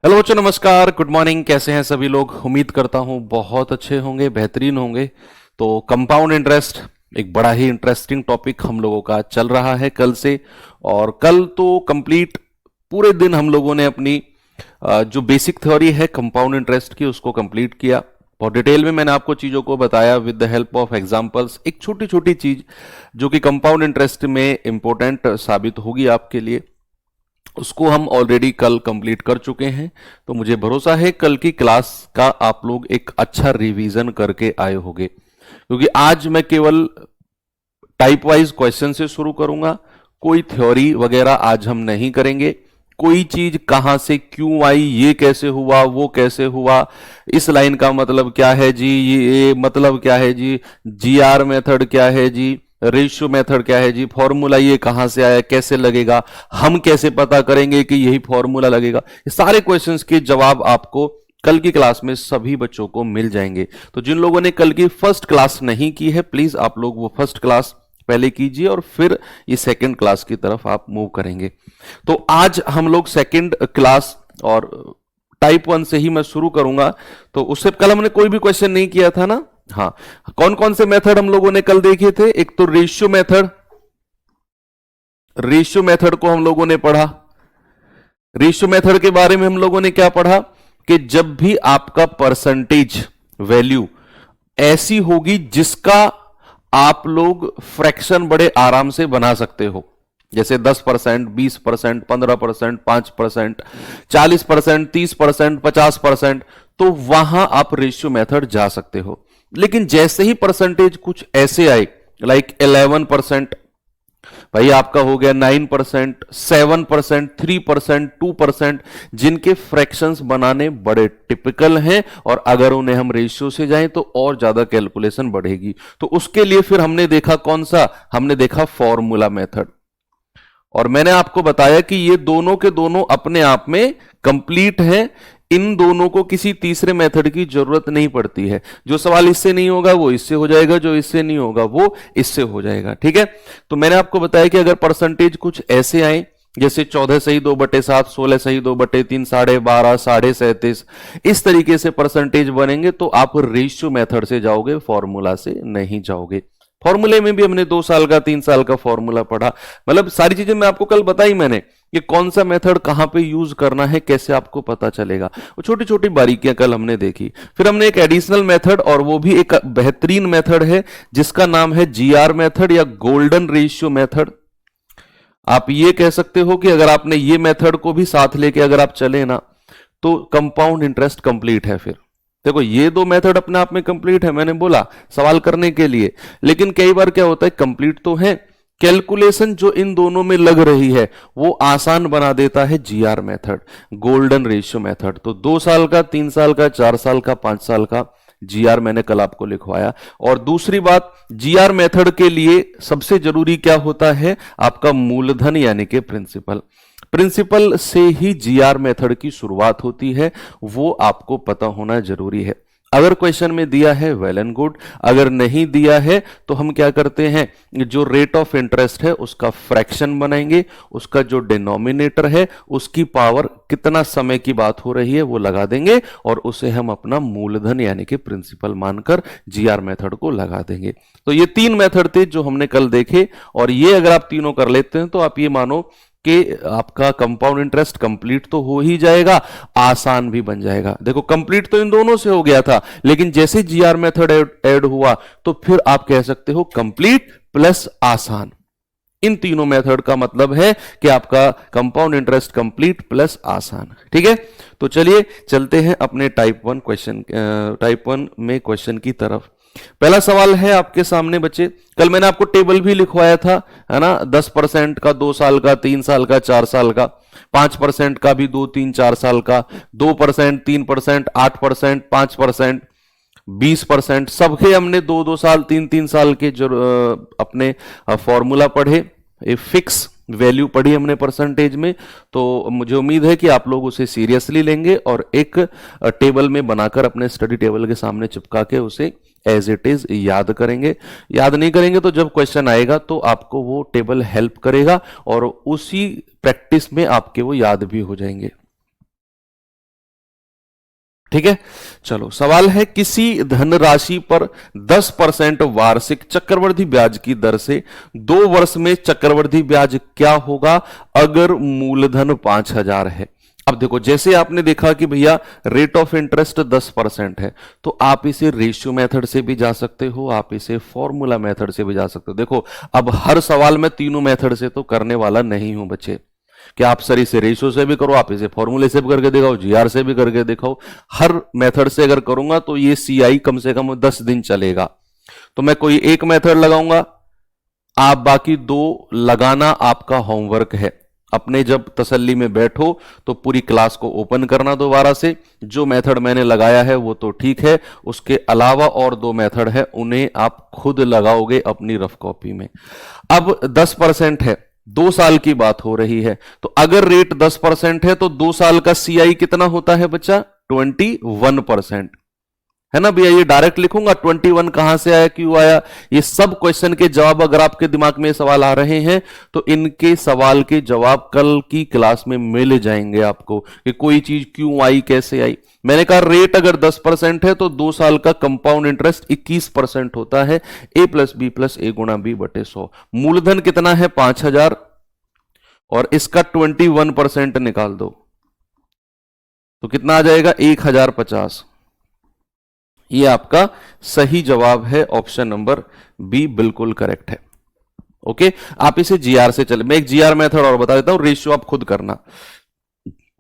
Hello बच्चों, नमस्कार, good morning. कैसे हैं सभी लोग? उम्मीद करता हूं बहुत अच्छे होंगे, बेहतरीन होंगे। तो कंपाउंड इंटरेस्ट एक बड़ा ही इंटरेस्टिंग टॉपिक हम लोगों का चल रहा है कल से। और कल तो कंप्लीट पूरे दिन हम लोगों ने अपनी जो बेसिक थ्योरी है कंपाउंड इंटरेस्ट की उसको कंप्लीट किया। बहुत डिटेल में मैंने आपको चीजों को बताया with the help of examples. एक छोटी छोटी चीज जो कि कंपाउंड इंटरेस्ट में इंपॉर्टेंट साबित होगी आपके लिए, उसको हम ऑलरेडी कल कंप्लीट कर चुके हैं। तो मुझे भरोसा है कल की क्लास का आप लोग एक अच्छा रिवीजन करके आए होंगे, क्योंकि आज मैं केवल टाइप वाइज क्वेश्चन से शुरू करूंगा। कोई थ्योरी वगैरह आज हम नहीं करेंगे। कोई चीज कहां से क्यों आई, ये कैसे हुआ, वो कैसे हुआ, इस लाइन का मतलब क्या है जी, ये मतलब क्या है जी, जीआर मेथड क्या है जी, रेशियो मेथड क्या है जी, फॉर्मूला ये कहां से आया, कैसे लगेगा, हम कैसे पता करेंगे कि यही फॉर्मूला लगेगा, ये सारे क्वेश्चंस के जवाब आपको कल की क्लास में सभी बच्चों को मिल जाएंगे। तो जिन लोगों ने कल की फर्स्ट क्लास नहीं की है, प्लीज आप लोग वो फर्स्ट क्लास पहले कीजिए और फिर ये सेकंड क्लास की तरफ आप मूव करेंगे। तो आज हम लोग सेकंड क्लास और टाइप वन से ही मैं शुरू करूंगा। तो उससे कल हमने कोई भी क्वेश्चन नहीं किया था ना? हाँ, कौन कौन से मेथड हम लोगों ने कल देखे थे? एक तो रेशियो मेथड, रेशियो मेथड को हम लोगों ने पढ़ा। रेशियो मेथड के बारे में हम लोगों ने क्या पढ़ा कि जब भी आपका परसेंटेज वैल्यू ऐसी होगी जिसका आप लोग फ्रैक्शन बड़े आराम से बना सकते हो, जैसे 10%, 20%, 15%, 5%, 40%, 30%, 50%, तो वहां आप रेशियो मेथड जा सकते हो। लेकिन जैसे ही परसेंटेज कुछ ऐसे आए लाइक 11%, भाई आपका हो गया 9%, 7%, 3%, 2%, जिनके फ्रैक्शंस बनाने बड़े टिपिकल हैं और अगर उन्हें हम रेशियो से जाएं तो और ज्यादा कैलकुलेशन बढ़ेगी। तो उसके लिए फिर हमने देखा कौन सा? हमने देखा फॉर्मूला मेथड। और मैंने आपको बताया कि ये दोनों के दोनों अपने आप में कंप्लीट हैं। इन दोनों को किसी तीसरे मेथड की जरूरत नहीं पड़ती है। जो सवाल इससे नहीं होगा वो इससे हो जाएगा, जो इससे नहीं होगा वो इससे हो जाएगा। ठीक है, तो मैंने आपको बताया कि अगर परसेंटेज कुछ ऐसे आए जैसे 14 सही 2/7, 16 सही 2/3, 12.5, 37.5, इस तरीके से परसेंटेज बनेंगे तो आप रेशियो मेथड से जाओगे, फॉर्मूला से नहीं जाओगे। फॉर्मूले में भी हमने 2 साल का 3 साल का फॉर्मूला पढ़ा। मतलब सारी चीजें मैं आपको कल बताई मैंने कि कौन सा मेथड कहां पे यूज करना है, कैसे आपको पता चलेगा। वो छोटी छोटी बारीकियां कल हमने देखी। फिर हमने एक एडिशनल मेथड, और वो भी एक बेहतरीन मेथड है जिसका नाम है जीआर मेथड या गोल्डन रेशियो मेथड। आप ये कह सकते हो कि अगर आपने ये मेथड को भी साथ लेके अगर आप चले ना तो कंपाउंड इंटरेस्ट कंप्लीट है। फिर देखो ये दो मेथड अपने आप में कंप्लीट है, मैंने बोला सवाल करने के लिए। लेकिन कई बार क्या होता है, कंप्लीट तो है, कैलकुलेशन जो इन दोनों में लग रही है वो आसान बना देता है GR method, golden ratio method. तो 2 साल का, 3 साल का, 4 साल का, 5 साल का जीआर मैंने कल आपको लिखवाया। और दूसरी बात, जीआर मेथड के लिए सबसे जरूरी क्या होता है? आपका मूलधन यानी कि प्रिंसिपल। प्रिंसिपल से ही जीआर मेथड की शुरुआत होती है, वो आपको पता होना जरूरी है। अगर क्वेश्चन में दिया है वेल एंड गुड, अगर नहीं दिया है तो हम क्या करते हैं, जो रेट ऑफ इंटरेस्ट है उसका फ्रैक्शन बनाएंगे, उसका जो डिनोमिनेटर है उसकी पावर, कितना समय की बात हो रही है वो लगा देंगे और उसे हम अपना मूलधन यानी कि प्रिंसिपल मानकर जीआर मेथड को लगा देंगे। तो ये 3 मेथड थे जो हमने कल देखे, और ये अगर आप तीनों कर लेते हैं तो आप ये मानो कि आपका कंपाउंड इंटरेस्ट कंप्लीट तो हो ही जाएगा, आसान भी बन जाएगा। देखो कंप्लीट तो इन दोनों से हो गया था, लेकिन जैसे जीआर मेथड ऐड हुआ तो फिर आप कह सकते हो कंप्लीट प्लस आसान। इन तीनों मेथड का मतलब है कि आपका कंपाउंड इंटरेस्ट कंप्लीट प्लस आसान। ठीक है, तो चलिए चलते हैं अपने टाइप वन में क्वेश्चन की तरफ। पहला सवाल है आपके सामने बच्चे, कल मैंने आपको टेबल भी लिखवाया था, है ना? 10% का 2 साल का, 3 साल का, 4 साल का, 5% का भी 2, 3, 4 साल का, 2%, 3%, 8%, 5%, 20%, सबके हमने 2-2 साल, 3-3 साल के जो अपने फॉर्मूला पढ़े, फिक्स वैल्यू पढ़ी हमने परसेंटेज में। तो मुझे उम्मीद है कि आप लोग उसे सीरियसली लेंगे और एक टेबल में बनाकर अपने स्टडी टेबल के सामने चिपका के उसे एज इट इज याद करेंगे। याद नहीं करेंगे तो जब क्वेश्चन आएगा तो आपको वो टेबल हेल्प करेगा और उसी प्रैक्टिस में आपके वो याद भी हो जाएंगे। ठीक है। चलो सवाल है, किसी धनराशि पर 10% वार्षिक चक्रवृद्धि ब्याज की दर से 2 वर्ष में चक्रवृद्धि ब्याज क्या होगा अगर मूलधन 5,000 है। अब देखो, जैसे आपने देखा कि भैया रेट ऑफ इंटरेस्ट 10% है, तो आप इसे रेशियो मेथड से भी जा सकते हो, आप इसे फॉर्मूला मेथड से भी जा सकते हो। देखो, अब हर सवाल में तीनों मेथड से तो करने वाला नहीं हूं बच्चे, कि आप सर इसे रेशियो से भी करो, आप इसे फॉर्मूले से भी करके दिखाओ, जीआर से भी करके दिखाओ। हर मेथड से अगर करूंगा तो ये सीआई कम से कम 10 दिन चलेगा। तो मैं कोई एक मेथड लगाऊंगा, आप बाकी दो लगाना आपका होमवर्क है। अपने जब तसल्ली में बैठो तो पूरी क्लास को ओपन करना दोबारा से। जो मेथड मैंने लगाया है वो तो ठीक है, उसके अलावा और 2 मेथड है, उन्हें आप खुद लगाओगे अपनी रफ कॉपी में। अब 10% है, 2 साल की बात हो रही है, तो अगर रेट 10% है तो 2 साल का सीआई कितना होता है बच्चा? 21%, है ना भैया। ये डायरेक्ट लिखूंगा 21 कहां से आया, क्यों आया, ये सब क्वेश्चन के जवाब अगर आपके दिमाग में सवाल आ रहे हैं तो इनके सवाल के जवाब कल की क्लास में मिल जाएंगे आपको, कि कोई चीज क्यों आई, कैसे आई। मैंने कहा रेट अगर 10% है तो 2 साल का कंपाउंड इंटरेस्ट 21% होता है, ए प्लस बी प्लस ए गुणा बी बटे 100। मूलधन कितना है? 5,000, और इसका 21% निकाल दो तो कितना आ जाएगा? 1,050। ये आपका सही जवाब है, ऑप्शन नंबर बी बिल्कुल करेक्ट है। ओके, आप इसे जीआर से चले। मैं एक जीआर मेथड और बता देता हूं, रेशियो आप खुद करना।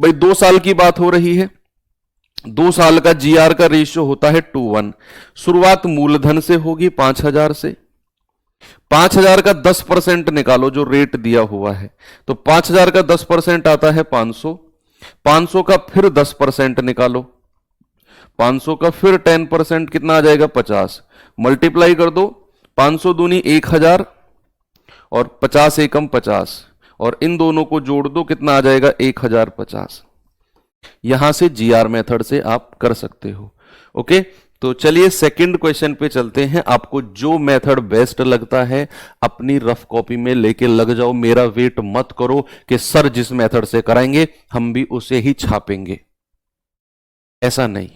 भाई 2 साल की बात हो रही है, 2 साल का जीआर का रेशियो होता है 2:1। शुरुआत मूलधन से होगी 5,000 से। 5,000 का 10% निकालो जो रेट दिया हुआ है, तो 5,000 का 10% आता है 500। 500 का फिर 10% निकालो, 500 का फिर 10% कितना आ जाएगा? 50। मल्टीप्लाई कर दो, 500 दूनी 1,000 और 50 एकम 50, और इन दोनों को जोड़ दो, कितना आ जाएगा? 1,050। यहां से जीआर मेथड से आप कर सकते हो। ओके, तो चलिए सेकंड क्वेश्चन पे चलते हैं। आपको जो मेथड बेस्ट लगता है अपनी रफ कॉपी में लेके लग जाओ। मेरा वेट मत करो कि सर जिस मेथड से कराएंगे हम भी उसे ही छापेंगे, ऐसा नहीं।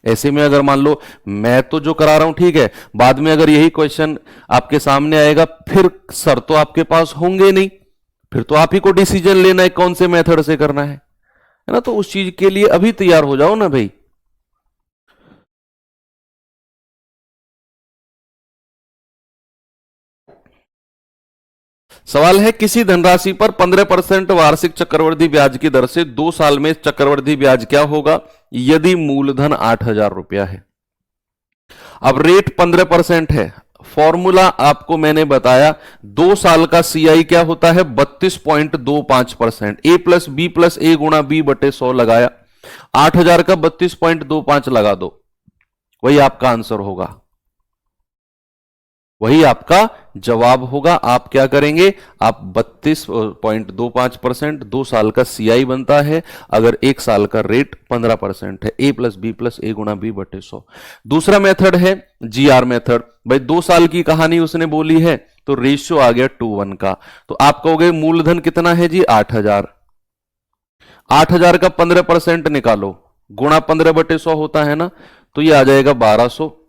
ऐसे में अगर मान लो मैं तो जो करा रहा हूं ठीक है, बाद में अगर यही क्वेश्चन आपके सामने आएगा, फिर सर तो आपके पास होंगे नहीं, फिर तो आप ही को डिसीजन लेना है कौन से मेथड से करना है ना। तो उस चीज के लिए अभी तैयार हो जाओ ना भाई। सवाल है, किसी धनराशि पर 15% वार्षिक चक्रवृद्धि ब्याज की दर से 2 साल में चक्रवृद्धि ब्याज क्या होगा यदि मूलधन 8,000 रुपया है। अब रेट 15% है, फॉर्मूला आपको मैंने बताया, 2 साल का सीआई क्या होता है? 32.25%। ए प्लस ए गुणा बी बटे 100 लगाया, 8,000 का 32.25 लगा दो, वही आपका आंसर होगा, वही आपका जवाब होगा। आप क्या करेंगे? आप 32.25%, 2 साल का सीआई बनता है अगर 1 साल का रेट 15% है, ए प्लस ए गुणा बी बटे 100। दूसरा मेथड है जीआर मेथड। भाई 2 साल की कहानी उसने बोली है तो रेशियो आ गया 2:1 का, तो आप कहोगे मूलधन कितना है जी? 8,000। 8,000 का 15% निकालो, गुणा 15/100 होता है ना, तो ये आ जाएगा 1,200।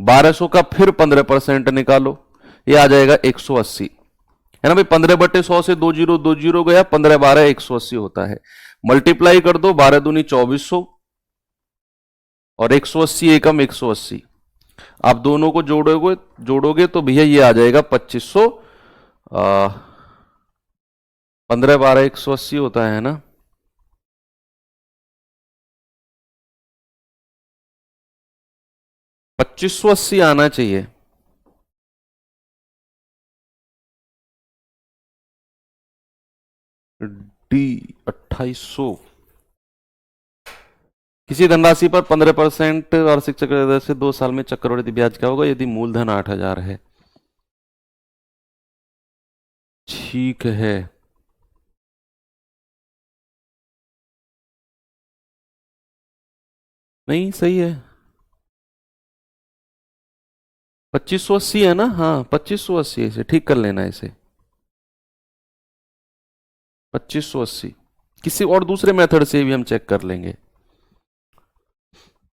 1,200 का फिर 15% निकालो, ये आ जाएगा 180, है ना भाई। 15/100 से 20 गया, 15 12 180 होता है। मल्टीप्लाई कर दो, 12 दूनी 2400 और 180 एकम 180। आप दोनों को जोड़ोगे तो भैया ये आ जाएगा 2500। 15 12 180 होता है ना, 2580 आना चाहिए। डी 2800। किसी धनराशि पर 15% वार्षिक चक्रवृद्धि दर से 2 साल में चक्रवृद्धि ब्याज क्या होगा यदि मूलधन 8,000 है। ठीक है, नहीं सही है, 2580 है ना। हाँ 2580, इसे ठीक कर लेना, इसे 2580। किसी और दूसरे मेथड से भी हम चेक कर लेंगे।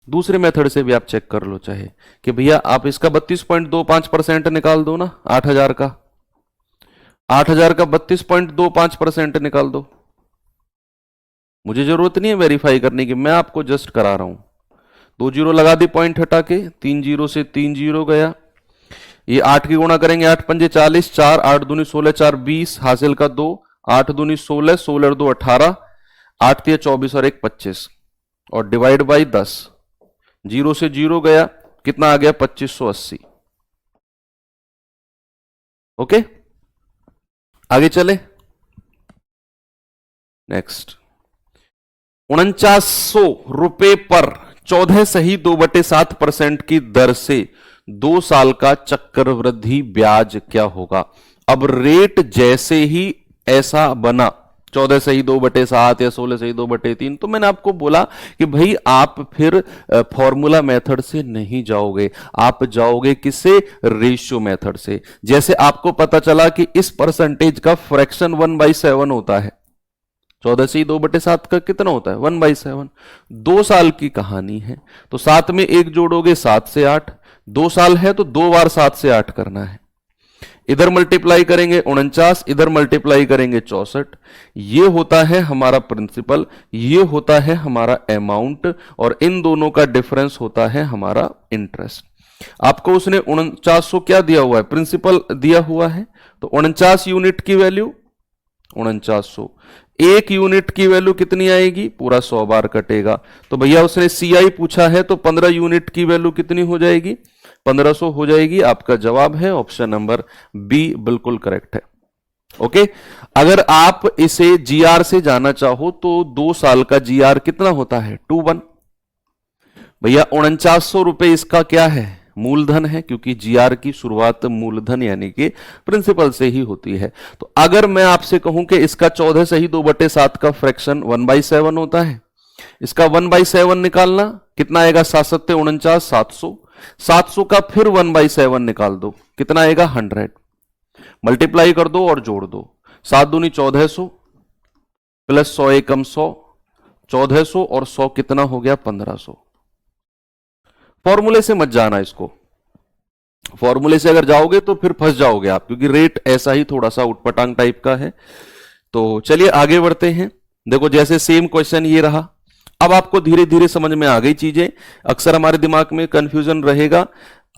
दूसरे मेथड से भी आप चेक कर लो चाहे कि भैया आप इसका 32.25% निकाल दो ना, 8,000 का, 8,000 का 32.25% निकाल दो। मुझे जरूरत नहीं है वेरीफाई करने की, मैं आपको जस्ट करा रहा हूं। 2 जीरो लगा दी पॉइंट हटा के, 3 जीरो से 3 जीरो गया। ये 8 की गुणा करेंगे, 8 पंजे 40, 4 8 दूनी 16, 4 20, हासिल का 2, 8 दूनी 16, 16 और 2 18, 8 तिया 24 और 1 25, और डिवाइड बाई 10। जीरो से जीरो गया, कितना आ गया 2580। ओके, आगे चले। नेक्स्ट, 4900 रुपए पर 14.2/7% की दर से 2 साल का चक्रवृद्धि ब्याज क्या होगा। अब रेट जैसे ही ऐसा बना 14.2/7 या 16.2/3, तो मैंने आपको बोला कि भाई आप फिर फॉर्मूला मेथड से नहीं जाओगे, आप जाओगे किससे, रेशियो मेथड से। जैसे आपको पता चला कि इस परसेंटेज का फ्रैक्शन 1/7 होता है, 14.2/7 का कितना होता है 1/7। 2 साल की कहानी है, तो 7 में 1 जोड़ोगे 7 से 8, 2 साल है तो 2 बार 7 से 8 करना है। इधर मल्टीप्लाई करेंगे 49, इधर मल्टीप्लाई करेंगे 64। ये होता है हमारा प्रिंसिपल, ये होता है हमारा अमाउंट, और इन दोनों का डिफरेंस होता है हमारा इंटरेस्ट। आपको उसने 4900 क्या दिया हुआ है, प्रिंसिपल दिया हुआ है, तो 49 यूनिट की वैल्यू 4900, 1 यूनिट की वैल्यू कितनी आएगी, पूरा 100 बार कटेगा। तो भैया उसने सीआई पूछा है, तो 15 यूनिट की वैल्यू कितनी हो जाएगी, 1500 हो जाएगी। आपका जवाब है ऑप्शन नंबर बी, बिल्कुल करेक्ट है। ओके, अगर आप इसे जीआर से जाना चाहो तो 2 साल का जीआर कितना होता है 21। भैया 4900 रुपए इसका क्या है, मूलधन है, क्योंकि जीआर की शुरुआत मूलधन यानी कि प्रिंसिपल से ही होती है। तो अगर मैं आपसे कहूं कि इसका 14.2/7 का फ्रैक्शन 1/7 होता है, इसका 1/7 निकालना कितना आएगा, 7 सत्ते 49, 700, 700 का फिर 1/7 निकाल दो, कितना आएगा 100, मल्टीप्लाई कर दो और जोड़ दो, 7 दूनी 1400 प्लस 100 एकम 100, 1400 और 100 कितना हो गया 1500। फॉर्मूले से मत जाना इसको, फॉर्मूले से अगर जाओगे तो फिर फंस जाओगे आप, क्योंकि रेट ऐसा ही थोड़ा सा उटपटांग टाइप का है। तो चलिए आगे बढ़ते हैं। देखो जैसे सेम क्वेश्चन ये रहा, अब आपको धीरे धीरे समझ में आ गई चीजें। अक्सर हमारे दिमाग में कंफ्यूजन रहेगा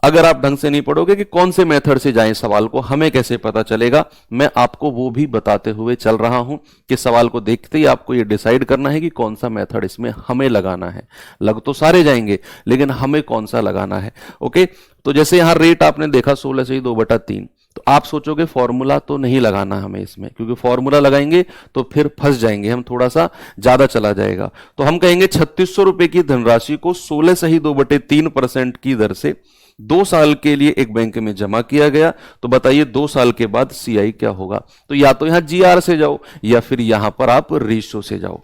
अगर आप ढंग से नहीं पढ़ोगे कि कौन से मेथड से जाएं सवाल को, हमें कैसे पता चलेगा। मैं आपको वो भी बताते हुए चल रहा हूं कि सवाल को देखते ही आपको ये डिसाइड करना है कि कौन सा मेथड इसमें हमें लगाना है। लग तो सारे जाएंगे, लेकिन हमें कौन सा लगाना है। ओके, तो जैसे यहां रेट आपने देखा 16/2/3, तो आप सोचोगे फॉर्मूला तो नहीं लगाना हमें इसमें, क्योंकि फॉर्मूला लगाएंगे तो फिर फंस जाएंगे हम, थोड़ा सा ज्यादा चला जाएगा। तो हम कहेंगे 3600 रुपए की धनराशि को 16.2/3% की दर से 2 साल के लिए एक बैंक में जमा किया गया। तो बताइए 2 साल के बाद सीआई क्या होगा। तो या तो यहां जीआर से जाओ या फिर यहां पर आप रेशियो से जाओ,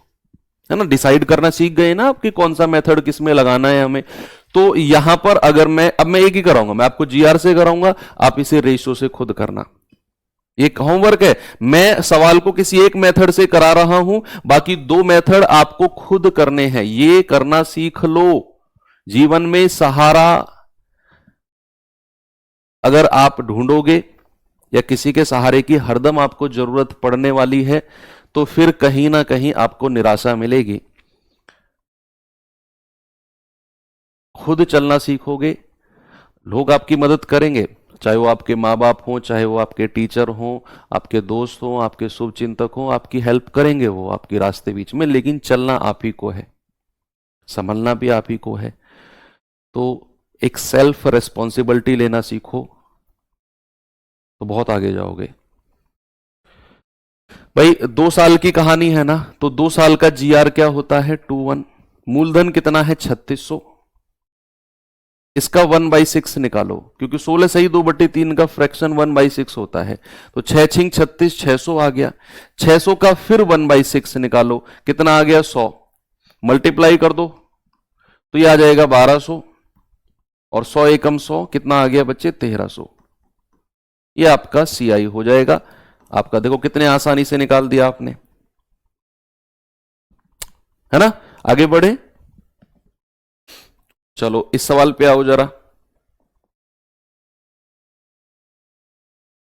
है ना। डिसाइड करना सीख गए ना आपकी कौन सा मेथड किस में लगाना है हमें। तो यहां पर अगर अब मैं एक ही कराऊंगा, मैं आपको जीआर से कराऊंगा, आप इसे रेशियो से खुद करना। एक होमवर्क है, मैं सवाल को किसी एक मेथड से करा रहा हूं, बाकी 2 मेथड आपको खुद करने हैं। ये करना सीख लो, जीवन में सहारा अगर आप ढूंढोगे या किसी के सहारे की हरदम आपको जरूरत पड़ने वाली है, तो फिर कहीं ना कहीं आपको निराशा मिलेगी। खुद चलना सीखोगे, लोग आपकी मदद करेंगे, चाहे वो आपके माँ बाप हों, चाहे वो आपके टीचर हों, आपके दोस्त हों, आपके शुभचिंतक हों, आपकी हेल्प करेंगे वो आपके रास्ते बीच में, लेकिन चलना आप ही को है, संभलना भी आप ही को है। तो एक सेल्फ रेस्पॉन्सिबिलिटी लेना सीखो, तो बहुत आगे जाओगे। भाई 2 साल की कहानी है ना, तो 2 साल का जीआर क्या होता है 21, मूलधन कितना है 3600, इसका 1/6 निकालो, क्योंकि 16/2/3 का फ्रैक्शन 1/6 होता है। तो 6 छिंग 36, 600 आ गया। 600 का फिर 1/6 निकालो, कितना आ गया 100, मल्टीप्लाई कर दो तो ये आ जाएगा 1200, और 100 एकम 100 कितना आ गया बच्चे 1300। ये आपका सीआई हो जाएगा। आपका देखो कितने आसानी से निकाल दिया आपने, है ना। आगे बढ़े, चलो इस सवाल पे आओ जरा।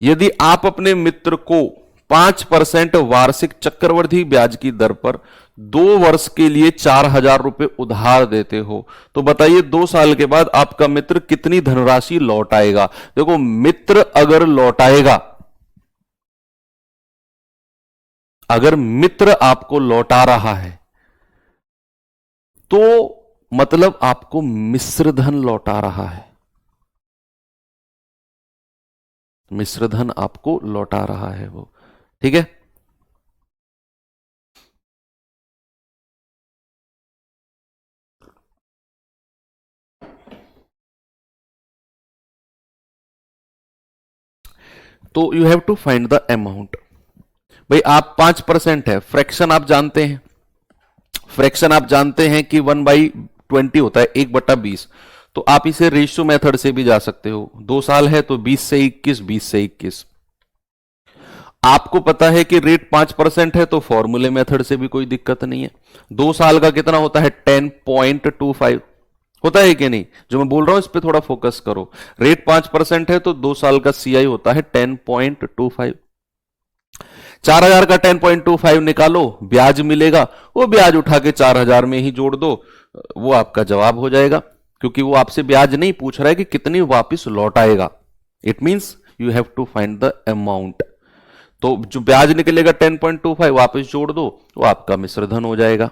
यदि आप अपने मित्र को 5% वार्षिक चक्रवृद्धि ब्याज की दर पर 2 वर्ष के लिए 4,000 रुपए उधार देते हो, तो बताइए 2 साल के बाद आपका मित्र कितनी धनराशि लौटाएगा। देखो मित्र अगर लौटाएगा, अगर मित्र आपको लौटा रहा है तो मतलब आपको मिश्र धन लौटा रहा है, मिश्र धन आपको लौटा रहा है वो, ठीक है। तो you have to find the amount. भाई आप 5% है, फ्रैक्शन आप जानते हैं, फ्रैक्शन आप जानते हैं कि 1/20 होता है, 1/20। तो आप इसे रेशियो मेथड से भी जा सकते हो। 2 साल है तो 20 से 21, 20 से 21। आपको पता है कि रेट 5% है तो फॉर्मूले मेथड से भी कोई दिक्कत नहीं है। 2 साल का कितना होता है 10.25 होता है कि नहीं। जो मैं बोल रहा हूं इस पे थोड़ा फोकस करो। रेट 5% है तो 2 साल का सीआई होता है 10.25। 4,000 का 10.25 निकालो, ब्याज मिलेगा, वो ब्याज उठा के 4,000 में ही जोड़ दो, वो आपका जवाब हो जाएगा। क्योंकि वो आपसे ब्याज नहीं पूछ रहा है कि कितनी वापस लौटाएगा। It means you have to find the amount. तो जो ब्याज निकलेगा 10.25 वापस जोड़ दो, वो आपका मिश्र धन हो जाएगा।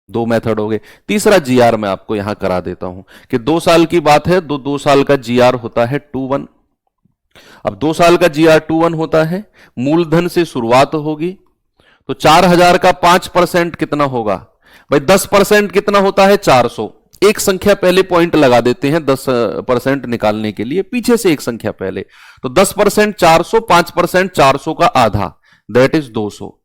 2 मेथड हो गए। तीसरा जीआर मैं आपको यहां करा देता हूं कि 2 साल की बात है, 2 साल का जीआर होता है 21। अब 2 साल का जीआर 21 होता है, मूलधन से शुरुआत होगी, तो 4,000 का 5% कितना होगा भाई, 10% कितना होता है 400। एक संख्या पहले पॉइंट लगा देते हैं 10% निकालने के लिए, पीछे से एक संख्या पहले। तो 10% 400, 5% 400 का आधा, दैट इज 200।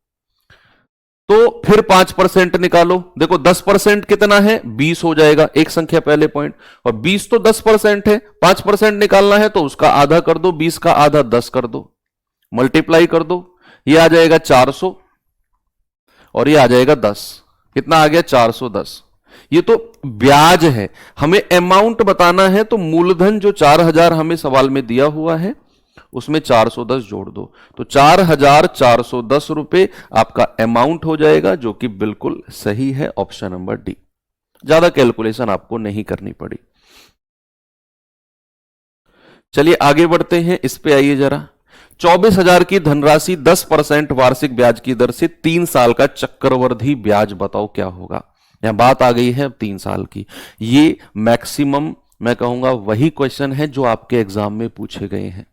तो फिर 5% निकालो, देखो 10% कितना है 20 हो जाएगा, एक संख्या पहले पॉइंट, और 20 तो 10% है, 5% निकालना है तो उसका आधा कर दो, 20 का आधा 10 कर दो, मल्टीप्लाई कर दो, ये आ जाएगा 400 और ये आ जाएगा 10। कितना आ गया 410। ये तो ब्याज है, हमें अमाउंट बताना है, तो मूलधन जो 4,000 हमें सवाल में दिया हुआ है उसमें 410 जोड़ दो, तो 4,410 रुपए आपका अमाउंट हो जाएगा, जो कि बिल्कुल सही है, ऑप्शन नंबर डी। ज्यादा कैलकुलेशन आपको नहीं करनी पड़ी। चलिए आगे बढ़ते हैं, इस पे आइए जरा। 24,000 की धनराशि 10% वार्षिक ब्याज की दर से 3 साल का चक्रवृद्धि ब्याज बताओ क्या होगा। यहां बात आ गई है 3 साल की। ये मैक्सिमम मैं कहूंगा वही क्वेश्चन है जो आपके एग्जाम में पूछे गए हैं।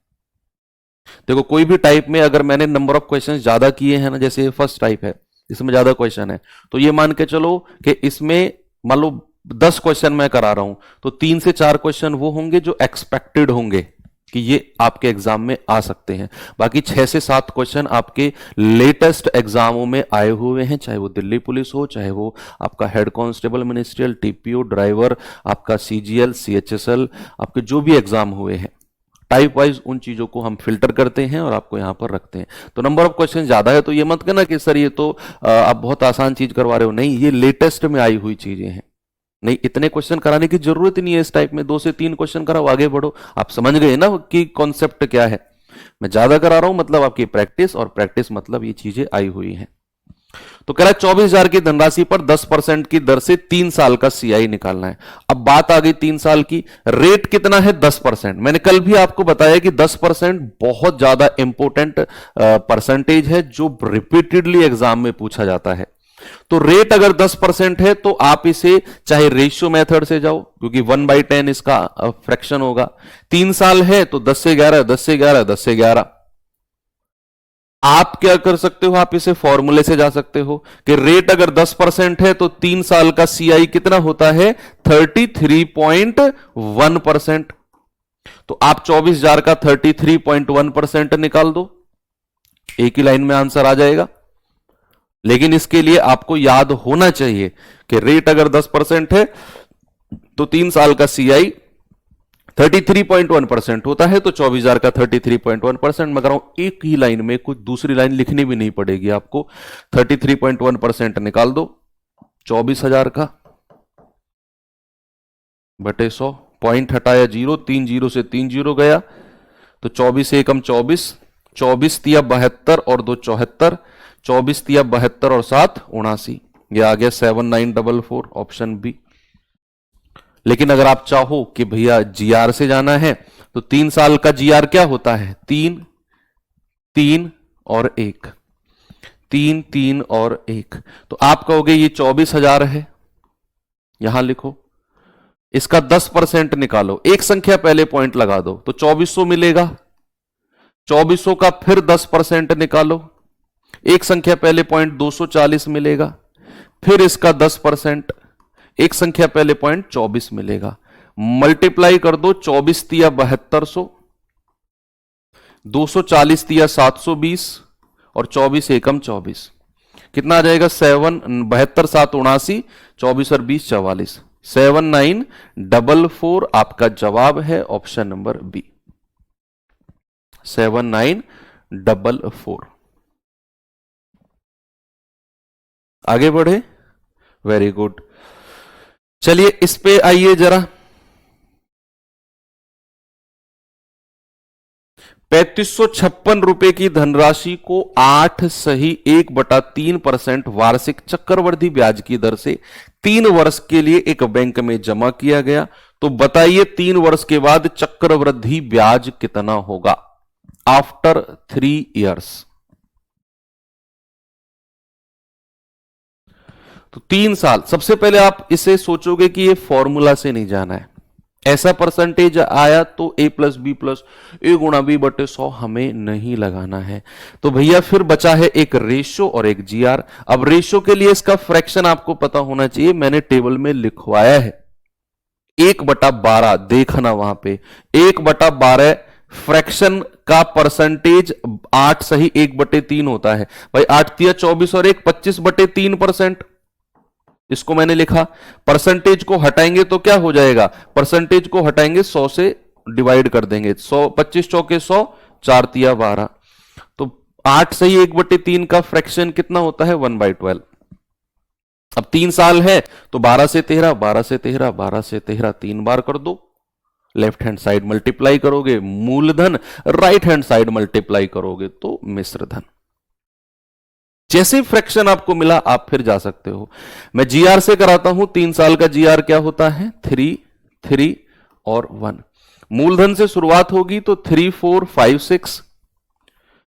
देखो कोई भी टाइप में अगर मैंने नंबर ऑफ क्वेश्चन ज्यादा किए हैं ना, जैसे फर्स्ट टाइप है इसमें ज्यादा क्वेश्चन है, तो ये मान के चलो कि इसमें मान लो 10 क्वेश्चन मैं करा रहा हूं, तो 3 से 4 क्वेश्चन वो होंगे जो एक्सपेक्टेड होंगे कि ये आपके एग्जाम में आ सकते हैं। बाकी 6 से 7 क्वेश्चन आपके लेटेस्ट एग्जामों में आए हुए हैं, चाहे वो दिल्ली पुलिस हो, चाहे वो आपका head constable ministerial, TPO, driver, आपका सीजीएल, सीएचएसएल, आपके जो भी एग्जाम हुए हैं टाइप वाइज उन चीजों को हम फिल्टर करते हैं और आपको यहां पर रखते हैं। तो नंबर ऑफ क्वेश्चन ज्यादा है तो ये मत कहना कि सर ये तो आप बहुत आसान चीज करवा रहे हो। नहीं, ये लेटेस्ट में आई हुई चीजें हैं। नहीं, इतने क्वेश्चन कराने की जरूरत ही नहीं है। इस टाइप में 2 से 3 क्वेश्चन कराओ, आगे बढ़ो। आप समझ गए ना कि कॉन्सेप्ट क्या है। मैं ज्यादा करा रहा हूं मतलब आपकी प्रैक्टिस, और प्रैक्टिस मतलब ये चीजें आई हुई हैं। तो कह रहा है 24,000 की धनराशि पर 10% की दर से 3 साल का सीआई निकालना है। अब बात आ गई 3 साल की, रेट कितना है 10%। मैंने कल भी आपको बताया कि 10% बहुत ज्यादा इंपॉर्टेंट परसेंटेज है जो रिपीटेडली एग्जाम में पूछा जाता है। तो रेट अगर 10% है तो आप इसे चाहे रेशियो मेथड से जाओ, क्योंकि 1/10 इसका फ्रैक्शन होगा। 3 साल है तो 10 से 11, 10 से 11, 10 से 11। आप क्या कर सकते हो, आप इसे फॉर्मूले से जा सकते हो कि रेट अगर 10% है तो 3 साल का सीआई कितना होता है 33.1%। तो आप 24,000 का 33.1% निकाल दो, एक ही लाइन में आंसर आ जाएगा। लेकिन इसके लिए आपको याद होना चाहिए कि रेट अगर 10% है तो 3 साल का सीआई 33.1% होता है, तो 24,000 का 33.1% मैं कर रहा हूं एक ही लाइन में, कुछ दूसरी लाइन लिखनी भी नहीं पड़ेगी आपको। 33.1% निकाल दो 24,000 का, बटे 100, पॉइंट हटाया 0, 3 जीरो से 3 जीरो गया, तो 24 एकम 24, 24 तिया 72 और 2 74, 24 तिया 72 और 7 79, ये आ गया 7944, ऑप्शन बी। लेकिन अगर आप चाहो कि भैया जीआर से जाना है तो 3 साल का जीआर क्या होता है, 3 3 और 1, 3 3 और 1, तो आप कहोगे ये 24,000 है, यहां लिखो, इसका 10% निकालो, एक संख्या पहले पॉइंट लगा दो तो 2400 मिलेगा, 2400 का फिर 10% निकालो, एक संख्या पहले पॉइंट 240 मिलेगा, फिर इसका 10%, एक संख्या पहले पॉइंट 24 मिलेगा, मल्टीप्लाई कर दो, 24 तिया 7200, 240 तिया 720 और 24 एकम 24, कितना आ जाएगा 7 72 7 79, 24 और 20 44, 7944 आपका जवाब है, ऑप्शन नंबर बी 7944। आगे बढ़े, वेरी गुड। चलिए इस पे आइए जरा, 3556 रुपए की धनराशि को 8 सही 1/3% वार्षिक चक्रवृद्धि ब्याज की दर से 3 वर्ष के लिए एक बैंक में जमा किया गया, तो बताइए 3 वर्ष के बाद चक्रवृद्धि ब्याज कितना होगा आफ्टर 3 इयर्स। तो 3 साल, सबसे पहले आप इसे सोचोगे कि ये फॉर्मूला से नहीं जाना है, ऐसा परसेंटेज आया तो a प्लस बी प्लस ए गुणा बी बटे 100 हमें नहीं लगाना है। तो भैया फिर बचा है एक रेशो और एक जीआर। अब रेशो के लिए इसका फ्रैक्शन आपको पता होना चाहिए, मैंने टेबल में लिखवाया है 1/12, देखना वहां पे 1/12 फ्रैक्शन का परसेंटेज 8 सही 1/3 होता है। भाई 8 तिया 24 और 1 25/3%, इसको मैंने लिखा। परसेंटेज को हटाएंगे तो क्या हो जाएगा, परसेंटेज को हटाएंगे 100 से डिवाइड कर देंगे, 100 25 चौके 100, 4 तिया 12, तो 8 सही 1/3 का फ्रैक्शन कितना होता है 1/12। अब 3 साल है तो 12 से 13, 12 से 13, 12 से 13 3 बार कर दो, लेफ्ट हैंड साइड मल्टीप्लाई करोगे मूलधन, राइट हैंड साइड मल्टीप्लाई करोगे तो मिश्र धन। जैसे फ्रैक्शन आपको मिला आप फिर जा सकते हो। मैं जीआर से कराता हूं, 3 साल का जीआर क्या होता है 3 3 और 1। मूलधन से शुरुआत होगी तो 3 4 5 6,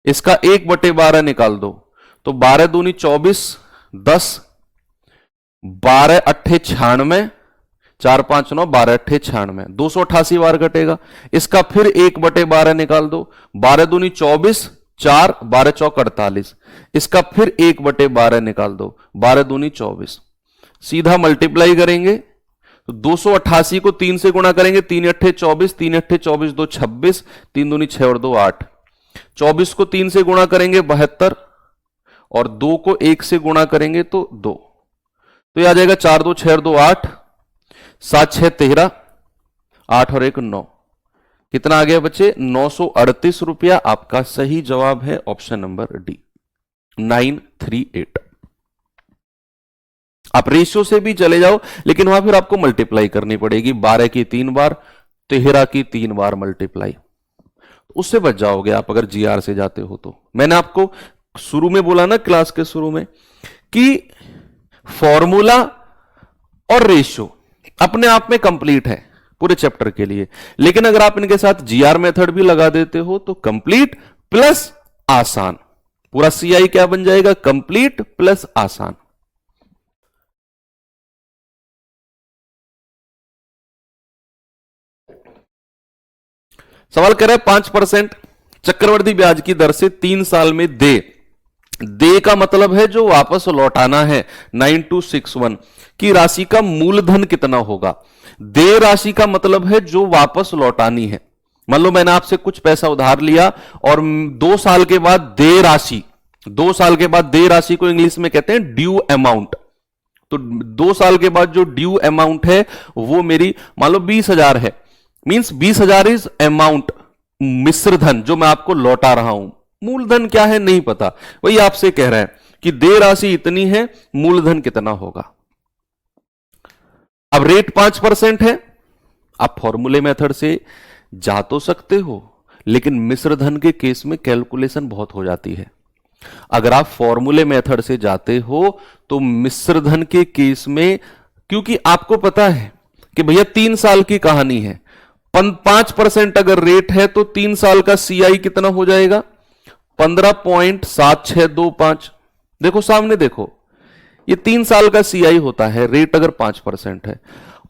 इसका 1/12 निकाल दो तो 12 दूनी 24 10, 12 अट्ठे 96, 4 5 9, 12 अट्ठे 96, 288 बार घटेगा। इसका फिर 1/12 निकाल दो, 12 दूनी 24, 4 12 चौक 48, इसका फिर 1/12 निकाल दो, 12 दूनी 24, सीधा मल्टीप्लाई करेंगे तो 288 को 3 से गुणा करेंगे, 3 अट्ठे 24, 3 अट्ठे 24 2 26, 3 दूनी 6 और 2 8, 24 को 3 से गुणा करेंगे 72 और 2 को 1 से गुणा करेंगे तो 2, तो यह आ जाएगा 4 2 6 और 2 8, 7 6 13, 8 और 1 9, कितना आ गया बच्चे 938 रुपया। आपका सही जवाब है ऑप्शन नंबर डी 938। आप रेशियो से भी चले जाओ लेकिन वहां फिर आपको मल्टीप्लाई करनी पड़ेगी, 12 की 3 बार, 13 की 3 बार मल्टीप्लाई, उससे बच जाओगे आप अगर जीआर से जाते हो तो। मैंने आपको शुरू में बोला ना क्लास के शुरू में कि फॉर्मूला और रेशियो अपने आप में कंप्लीट है पूरे चैप्टर के लिए, लेकिन अगर आप इनके साथ जीआर मेथड भी लगा देते हो तो कंप्लीट प्लस आसान, पूरा सीआई क्या बन जाएगा कंप्लीट प्लस आसान। सवाल कर रहा है 5% चक्रवृद्धि ब्याज की दर से 3 साल में दे का मतलब है जो वापस लौटाना है 9261 की राशि का मूलधन कितना होगा। दे राशि का मतलब है जो वापस लौटानी है। मान लो मैंने आपसे कुछ पैसा उधार लिया और 2 साल के बाद दे राशि, 2 साल के बाद दे राशि को इंग्लिश में कहते हैं ड्यू अमाउंट। तो 2 साल के बाद जो ड्यू अमाउंट है वो मेरी मान लो 20,000 है, मींस 20,000 इज अमाउंट, मिश्र धन जो मैं आपको लौटा रहा हूं। मूलधन क्या है नहीं पता, वही आपसे कह रहा है कि दे राशि इतनी है, मूलधन कितना होगा। अब रेट 5% है आप फॉर्मूले मेथड से जा तो सकते हो, लेकिन मिश्र धन के केस में कैलकुलेशन बहुत हो जाती है। अगर आप फॉर्मूले मेथड से जाते हो तो मिश्र धन के केस में, क्योंकि आपको पता है कि भैया 3 साल की कहानी है, 5% अगर रेट है तो 3 साल का सीआई कितना हो जाएगा? 15.7625। देखो सामने देखो, ये 3 साल का सीआई होता है, रेट अगर 5% है।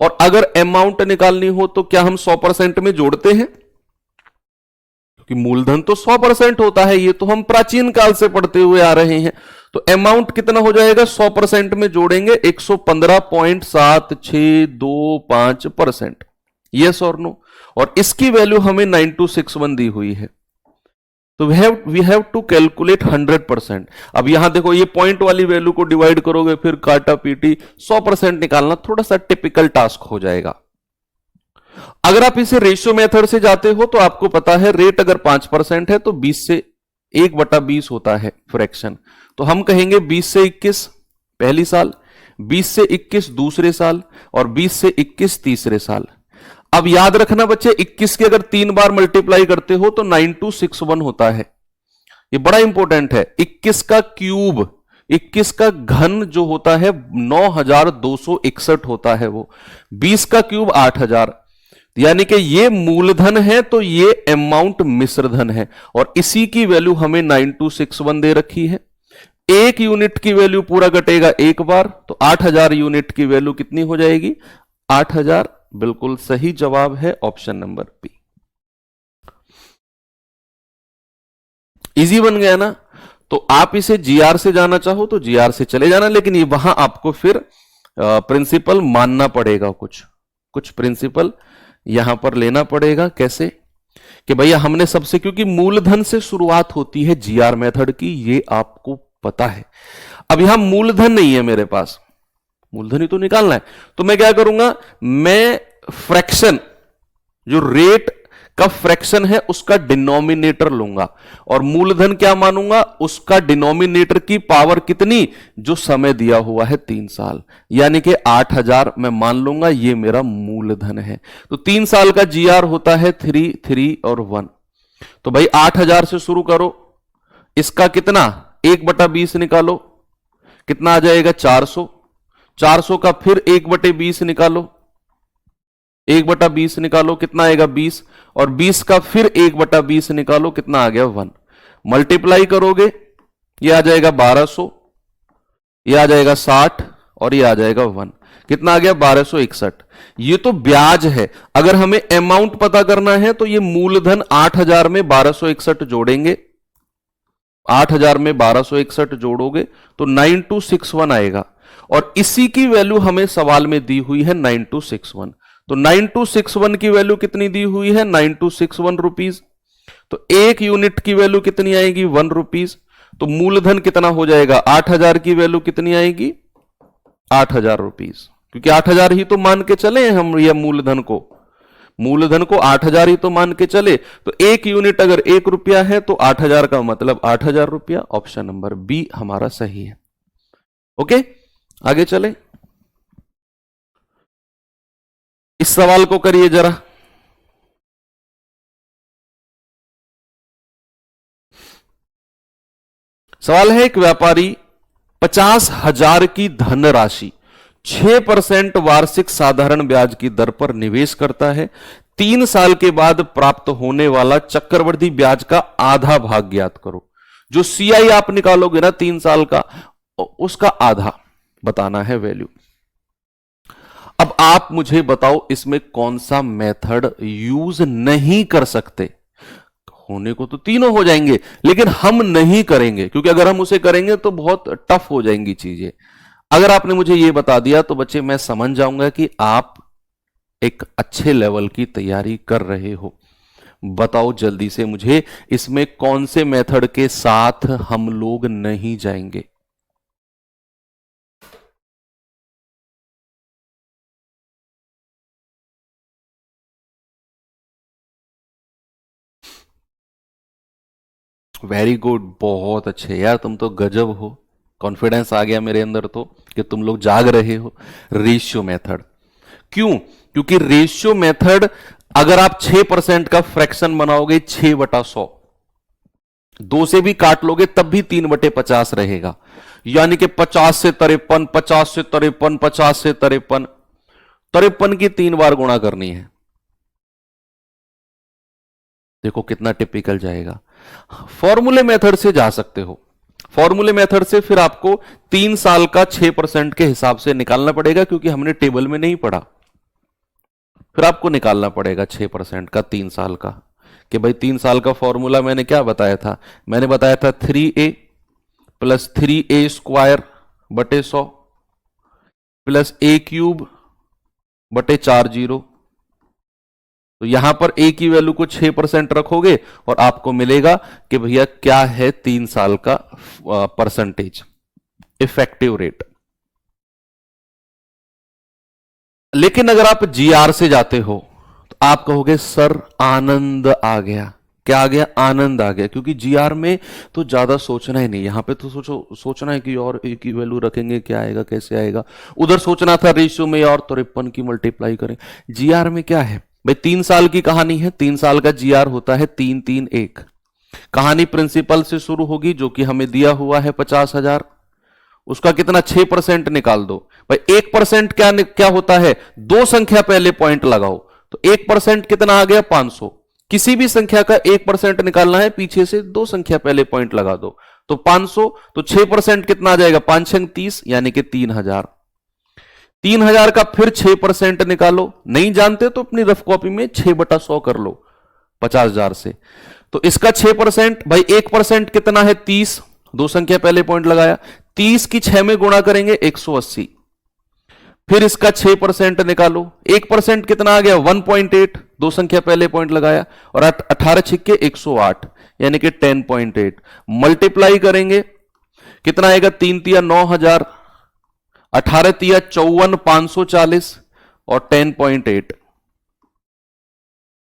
और अगर अमाउंट निकालनी हो तो क्या हम 100% में जोड़ते हैं? क्योंकि मूलधन तो 100% होता है, ये तो हम प्राचीन काल से पढ़ते हुए आ रहे हैं। तो अमाउंट कितना हो जाएगा? 100% में जोड़ेंगे 115.7625%। यस और नो? और इसकी वैल्यू हमें 9261 दी हुई है। तो वी हैव टू कैलकुलेट 100%। अब यहां देखो, ये पॉइंट वाली वैल्यू को डिवाइड करोगे, फिर काटा पीटी 100% निकालना थोड़ा सा टिपिकल टास्क हो जाएगा। अगर आप इसे रेशियो मेथड से जाते हो तो आपको पता है रेट अगर 5% है तो 20 से 1/20 होता है फ्रैक्शन। तो हम कहेंगे 20 से 21 पहली साल, 20 से 21 दूसरे साल, और 20 से 21 तीसरे साल। अब याद रखना बच्चे, 21 के अगर 3 बार मल्टीप्लाई करते हो तो 9261 होता है। ये बड़ा इंपॉर्टेंट है। 21 का क्यूब, 21 का घन जो होता है 9261 होता है वो। 20 का क्यूब 8000, यानी कि ये मूलधन है तो ये अमाउंट मिश्रधन है, और इसी की वैल्यू हमें 9261 दे रखी है। 1 यूनिट की वैल्यू पूरा कटेगा एक बार, तो 8000 यूनिट की वैल्यू कितनी हो जाएगी? 8000। बिल्कुल सही जवाब है ऑप्शन नंबर बी। इजी बन गया ना? तो आप इसे जीआर से जाना चाहो तो जीआर से चले जाना, लेकिन ये वहां आपको फिर प्रिंसिपल मानना पड़ेगा, कुछ प्रिंसिपल यहां पर लेना पड़ेगा। कैसे? कि भैया हमने सबसे, क्योंकि मूलधन से शुरुआत होती है जीआर मेथड की, ये आपको पता है। अब यहां मूलधन नहीं है मेरे पास, मूलधन ही तो निकालना है, तो मैं क्या करूंगा? मैं फ्रैक्शन, जो रेट का फ्रैक्शन है उसका डिनोमिनेटर लूंगा, और मूलधन क्या मानूंगा? उसका डिनोमिनेटर की पावर कितनी? जो समय दिया हुआ है 3 साल, यानी कि 8000 मैं मान लूंगा ये मेरा मूलधन है। तो 3 साल का जीआर होता है 3, 3 और 1। तो भाई 8000 से शुरू करो, इसका कितना? 1/20 निकालो, कितना आ जाएगा? 400। 400 का फिर 1/20 निकालो, 1/20 निकालो, कितना आएगा? 20। और 20 का फिर 1/20 निकालो, कितना आ गया? 1। मल्टीप्लाई करोगे, ये आ जाएगा 1200, ये आ जाएगा 60, और ये आ जाएगा 1। कितना आ गया? 1261। ये तो ब्याज है। अगर हमें अमाउंट पता करना है तो ये मूलधन 8000 में 1261 जोड़ेंगे, 8000 में 1261 जोड़ोगे तो 9261 आएगा, और इसी की वैल्यू हमें सवाल में दी हुई है 9261। तो 9261 की वैल्यू कितनी दी हुई है? 9261 रुपीज। तो 1 यूनिट की वैल्यू कितनी आएगी? 1 रुपीज। तो मूलधन कितना हो जाएगा? 8000 की वैल्यू कितनी आएगी? 8000 रुपीज, क्योंकि 8000 ही तो मान के चले हम, यह मूलधन को 8000 ही तो मान के चले। तो 1 यूनिट अगर 1 रुपया है तो 8000 का मतलब 8000 रुपया। ऑप्शन नंबर बी हमारा सही है। ओके, आगे चले। इस सवाल को करिए जरा। सवाल है, एक व्यापारी 50,000 की धनराशि 6% वार्षिक साधारण ब्याज की दर पर निवेश करता है। 3 साल के बाद प्राप्त होने वाला चक्रवृद्धि ब्याज का आधा भाग ज्ञात करो। जो सीआई आप निकालोगे ना 3 साल का, उसका आधा बताना है वैल्यू। अब आप मुझे बताओ इसमें कौन सा मेथड यूज नहीं कर सकते? होने को तो तीनों हो जाएंगे, लेकिन हम नहीं करेंगे, क्योंकि अगर हम उसे करेंगे तो बहुत टफ हो जाएंगी चीजें। अगर आपने मुझे यह बता दिया तो बच्चे मैं समझ जाऊंगा कि आप एक अच्छे लेवल की तैयारी कर रहे हो। बताओ जल्दी से मुझे, इसमें कौन से मेथड के साथ हम लोग नहीं जाएंगे? वेरी गुड, बहुत अच्छे यार, तुम तो गजब हो। कॉन्फिडेंस आ गया मेरे अंदर तो कि तुम लोग जाग रहे हो। रेशियो मेथड, क्यों? क्योंकि रेशियो मेथड अगर आप 6% का फ्रैक्शन बनाओगे 6/100, 2 से भी काट लोगे तब भी 3/50 रहेगा, यानी कि 50 से 53, 50 से 53, 50 से 53, 53 की 3 बार गुणा करनी है। देखो कितना टिपिकल जाएगा। फॉर्मूले मेथड से जा सकते हो, फॉर्मूले मेथड से फिर आपको 3 साल का 6% के हिसाब से निकालना पड़ेगा, क्योंकि हमने टेबल में नहीं पढ़ा। फिर आपको निकालना पड़ेगा 6% का 3 साल का, कि भाई 3 साल का फॉर्मूला मैंने क्या बताया था? मैंने बताया था 3a प्लस 3a² बटे 100 प्लस a³ बटे 40। तो यहां पर a की वैल्यू को 6% रखोगे और आपको मिलेगा कि भैया क्या है 3 साल का परसेंटेज इफेक्टिव रेट। लेकिन अगर आप जीआर से जाते हो तो आप कहोगे सर आनंद आ गया। क्या आ गया? आनंद आ गया, क्योंकि जीआर में तो ज्यादा सोचना ही नहीं। यहां पे तो सोचना है कि और ए की वैल्यू रखेंगे क्या आएगा, कैसे आएगा। उधर सोचना था रेशियो में और 53 की मल्टीप्लाई करें। जीआर में क्या है भाई? 3 साल की कहानी है, 3 साल का जीआर होता है 331। कहानी प्रिंसिपल से शुरू होगी, जो कि हमें दिया हुआ है 50,000। उसका कितना? 6% निकाल दो भाई। 1% क्या होता है? 2 संख्या पहले पॉइंट लगाओ, तो 1% कितना आ गया? 500। किसी भी संख्या का 1% निकालना है, पीछे से 2 संख्या पहले पॉइंट लगा दो, तो 500। तो 6% कितना आ जाएगा? 5 6 30, यानी कि 3000। 3000 का फिर 6% निकालो। नहीं जानते तो अपनी रफ कॉपी में 6/100 कर लो 50,000 से। तो इसका 6% भाई, 1% कितना है? 30, 2 संख्या पहले पॉइंट लगाया, 30 की 6 में गुणा करेंगे 180। फिर इसका 6% निकालो, 1% कितना आ गया? 1.8, 2 संख्या पहले पॉइंट लगाया, और 18 छिक्के 108, यानी कि 10.8। मल्टीप्लाई करेंगे कितना आएगा? 3 तिया 9000, 18 तिया 54 540 और 10.8,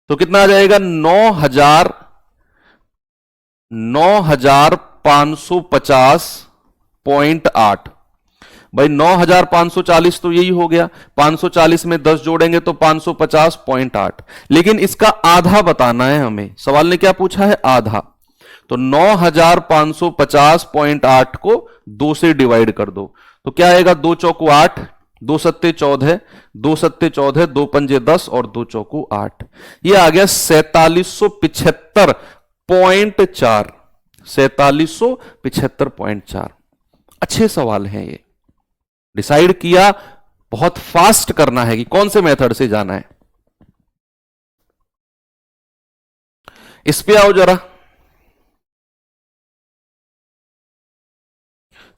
तो कितना आ जाएगा? 9,550.8। भाई 9,540 तो यही हो गया, 540 में 10 जोड़ेंगे तो 550.8। लेकिन इसका आधा बताना है हमें। सवाल ने क्या पूछा है? आधा। तो 9,550.8 को 2 से डिवाइड कर दो, तो क्या आएगा? 2 चौकू 8, 2 सत्ते 14, 2 सत्ते 14, 2 पंजे 10 और 2 चौकू 8। ये आ गया 4775.4। 4775.4। अच्छे सवाल हैं ये। डिसाइड किया, बहुत फास्ट करना है कि कौन से मेथड से जाना है। इस पे आओ जरा।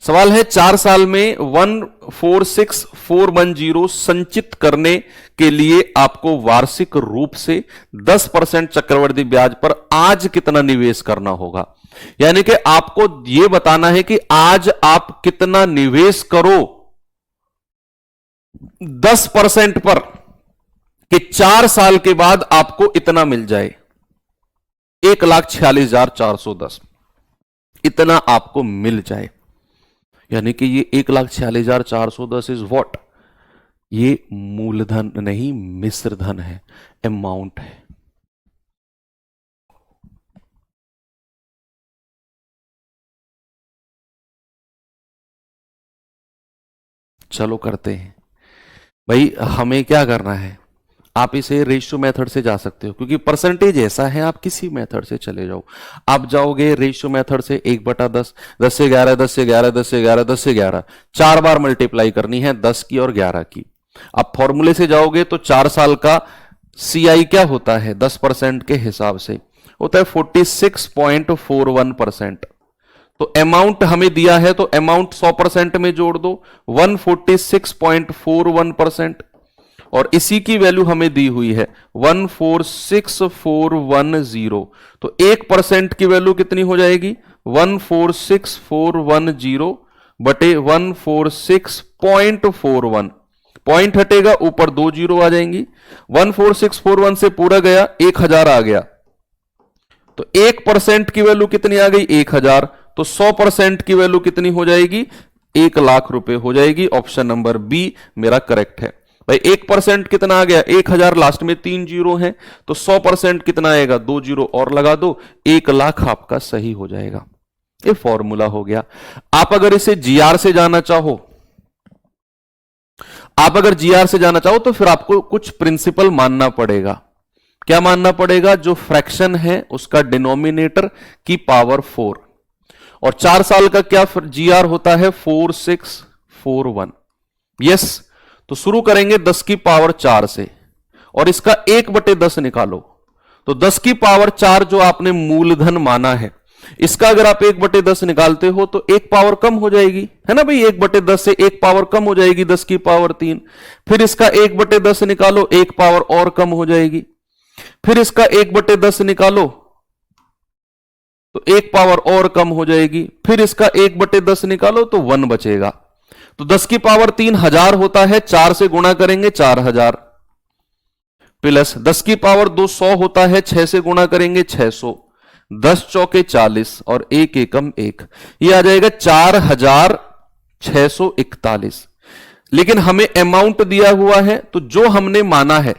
सवाल है 4 साल में 146410 संचित करने के लिए आपको वार्षिक रूप से 10% चक्रवृद्धि ब्याज पर आज कितना निवेश करना होगा। यानी कि आपको यह बताना है कि आज आप कितना निवेश करो 10% पर, कि 4 साल के बाद आपको इतना मिल जाए, 1,46,410 इतना आपको मिल जाए। यानी कि ये 1,46,410 इज व्हाट? ये मूलधन नहीं, मिश्र धन है, अमाउंट है। चलो करते हैं भाई। हमें क्या करना है? आप इसे रेशियो मेथड से जा सकते हो, क्योंकि परसेंटेज ऐसा है, आप किसी मेथड से चले जाओ। आप जाओगे रेशियो मेथड से 1/10, 10 से 11, 10 से 11, 10 से 11, 10 से 11, 4 बार मल्टीप्लाई करनी है 10 की और 11 की। आप फॉर्मूले से जाओगे तो 4 साल का CI क्या होता है? 10% के हिसाब से होता है 46.41%। तो अमाउंट हमें दिया है, तो अमाउंट 100% में जोड़ दो, 146.41%, और इसी की वैल्यू हमें दी हुई है 146,410। तो 1% की वैल्यू कितनी हो जाएगी? 146,410 बटे 146.41। पॉइंट हटेगा, ऊपर 2 जीरो आ जाएंगी। 14641 से पूरा गया, 1000 आ गया, तो 1% की वैल्यू कितनी आ गई? 1000। तो 100% की वैल्यू कितनी हो जाएगी? 1 लाख रुपए हो जाएगी। ऑप्शन नंबर बी मेरा करेक्ट है। भाई 1% कितना आ गया, 1000, लास्ट में 3 जीरो है, तो 100% कितना आएगा, 2 जीरो और लगा दो, 1,00,000 आपका सही हो जाएगा। ये फॉर्मूला हो गया। आप अगर इसे जीआर से जाना चाहो, तो फिर आपको कुछ प्रिंसिपल मानना पड़ेगा। क्या मानना पड़ेगा, जो फ्रैक्शन है उसका डिनोमिनेटर की पावर 4, और 4 साल का क्या जीआर होता है, 4641। यस, तो शुरू करेंगे 10 की पावर 4 से, और इसका 1/10 निकालो। तो 10 की पावर 4 जो आपने मूलधन माना है, इसका अगर आप 1/10 निकालते हो तो 1 पावर कम हो जाएगी, है ना भाई, 1/10 से 1 पावर कम हो जाएगी, 10 की पावर 3। फिर इसका 1/10 निकालो, 1 पावर और कम हो जाएगी। फिर इसका 1/10 निकालो तो 1 पावर और कम हो जाएगी। फिर इसका 1/10 निकालो तो 1 बचेगा। तो 10 की पावर 3 1000 होता है, 4 से गुणा करेंगे 4000, प्लस 10 की पावर 2 100 होता है, 6 से गुणा करेंगे 600, 10 चौके 40 और 1 एकम 1, ये आ जाएगा 4641। लेकिन हमें अमाउंट दिया हुआ है, तो जो हमने माना है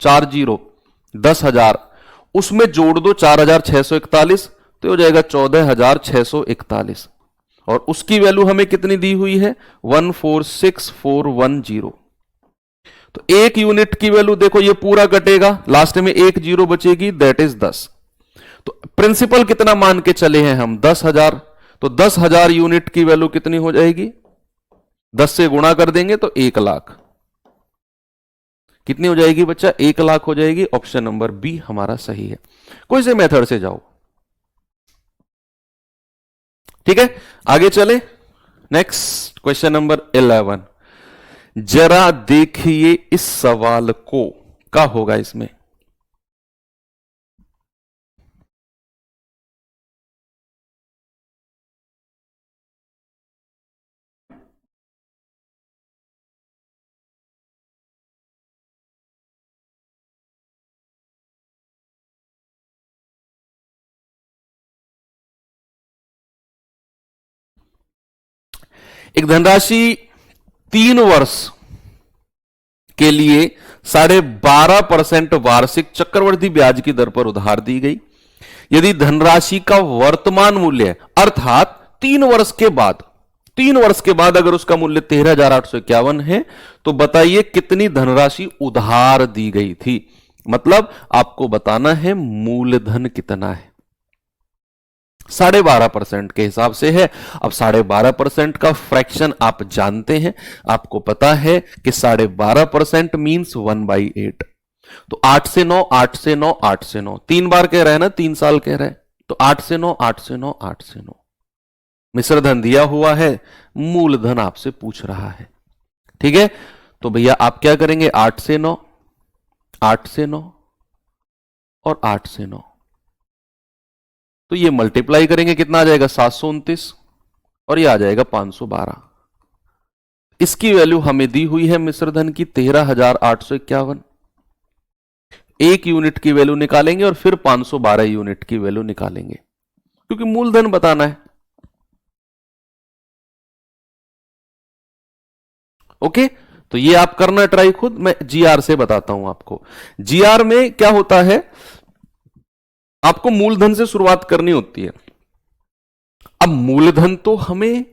4 जीरो 10,000, उसमें जोड़ दो 4641, तो हो जाएगा 14,641, और उसकी वैल्यू हमें कितनी दी हुई है, 146410। तो 1 यूनिट की वैल्यू देखो, ये पूरा कटेगा, लास्ट में 1 जीरो बचेगी, दैट इज 10। तो प्रिंसिपल कितना मान के चले हैं हम, 10,000। तो 10,000 यूनिट की वैल्यू कितनी हो जाएगी, 10 से गुणा कर देंगे तो 1,00,000, कितनी हो जाएगी बच्चा, 1,00,000 हो जाएगी। ऑप्शन नंबर बी हमारा सही है। कोई से मेथड से जाओ, ठीक है, आगे चले। नेक्स्ट क्वेश्चन नंबर 11, जरा देखिए इस सवाल को, क्या होगा इसमें। एक धनराशि 3 वर्ष के लिए 12.5% वार्षिक चक्रवृद्धि ब्याज की दर पर उधार दी गई। यदि धनराशि का वर्तमान मूल्य, अर्थात 3 वर्ष के बाद अगर उसका मूल्य 13,851 है, तो बताइए कितनी धनराशि उधार दी गई थी। मतलब आपको बताना है मूलधन कितना है, 12.5% के हिसाब से है। अब 12.5% का फ्रैक्शन आप जानते हैं, आपको पता है कि 12.5% मीन्स 1/8। तो 8 से 9, 8 से 9, 8 से 9, 3 बार कह रहे हैं ना, 3 साल कह रहे हैं, तो 8 से 9, 8 से 9, 8 से 9। मिश्रधन दिया हुआ है, मूलधन आपसे पूछ रहा है, ठीक है। तो भैया आप क्या करेंगे, 8 से 9, 8 से 9 और 8 से 9, तो ये मल्टीप्लाई करेंगे, कितना आ जाएगा, 729, और ये आ जाएगा 512। इसकी वैल्यू हमें दी हुई है मिश्रधन की 13,851। 1 यूनिट की वैल्यू निकालेंगे और फिर 512 यूनिट की वैल्यू निकालेंगे, क्योंकि मूलधन बताना है। ओके, तो ये आप करना ट्राई खुद, मैं जीआर से बताता हूं आपको। जीआर में क्या होता है, आपको मूलधन से शुरुआत करनी होती है। अब मूलधन तो हमें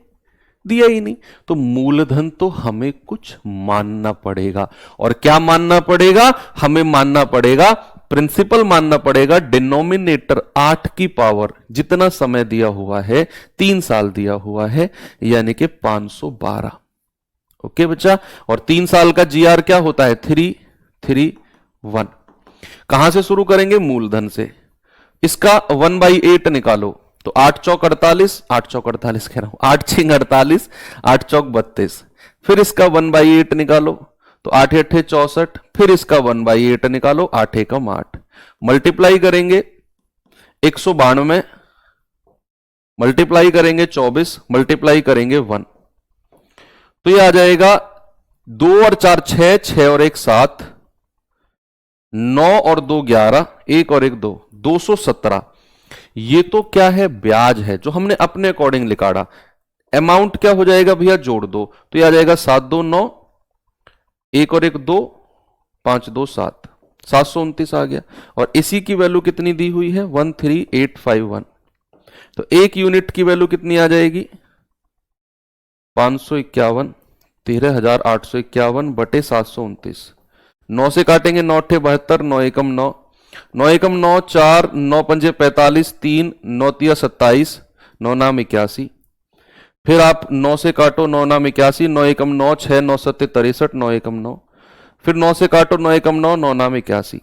दिया ही नहीं, तो मूलधन तो हमें कुछ मानना पड़ेगा। और क्या मानना पड़ेगा, हमें मानना पड़ेगा, प्रिंसिपल मानना पड़ेगा, डिनोमिनेटर 8 की पावर, जितना समय दिया हुआ है 3 साल दिया हुआ है, यानी कि 512। ओके बच्चा, और 3 साल का जीआर क्या होता है, 331। कहां से शुरू करेंगे, मूलधन से। इसका 1/8 निकालो, तो 8 चौक 48, 8 चौक 48 कह रहा हूं, 8 छिंग 48, 8 चौक 32। फिर इसका 1/8 निकालो, तो 8 8 64। फिर इसका 1/8 निकालो, 8 एकम 8। मल्टीप्लाई करेंगे 192, मल्टीप्लाई करेंगे 24, मल्टीप्लाई करेंगे 1, तो ये आ जाएगा 2 और 4 6, 6 और 1 7, 9 और 2 11, 1 और 1 2, 217। ये तो क्या है, ब्याज है, जो हमने अपने अकॉर्डिंग निकाला। अमाउंट क्या हो जाएगा भैया, जोड़ दो, तो ये आ जाएगा 729, एक और एक 2, 5 2 7, 729 आ गया। और इसी की वैल्यू कितनी दी हुई है 13851। तो एक यूनिट की वैल्यू कितनी आ जाएगी 551, 13,851 बटे 729। 9 से काटेंगे 9 अट्ठे 72, 9 एकम 9, 9 एकम 9, 4, 9 पंजे 45, 3, 9 तिया 27, 9 नाम 81। फिर आप 9 से काटो 9 नाम 81, 9 एकम 9, 6 9 सत्ते 63, 9 एकम 9। फिर 9 से काटो 9 एकम 9, 9 नाम 81,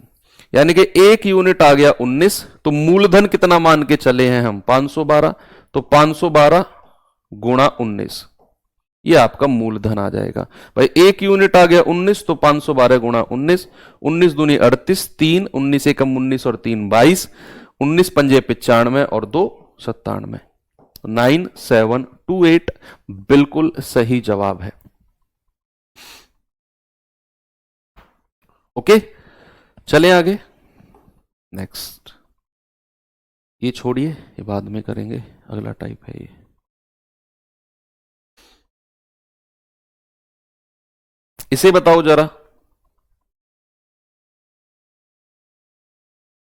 यानी कि एक यूनिट आ गया 19। तो मूलधन कितना मान के चले हैं हम 512, तो 512 गुणा 19, ये आपका मूलधन आ जाएगा। भाई एक यूनिट आ गया 19, तो 512 गुणा 19, 19 दूनी 38, 3 19 एकम 19 और 3 22, 19 पंजे 95 और 2 97, 9728 बिल्कुल सही जवाब है। ओके, चलें आगे। नेक्स्ट, ये छोड़िए, ये बाद में करेंगे, अगला टाइप है ये। इसे बताओ जरा,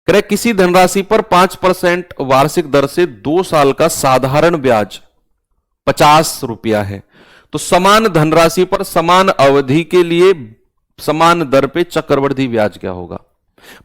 करें किसी धनराशि पर 5% वार्षिक दर से 2 साल का साधारण ब्याज 50 रुपया है, तो समान धनराशि पर समान अवधि के लिए समान दर पे चक्रवृद्धि ब्याज क्या होगा।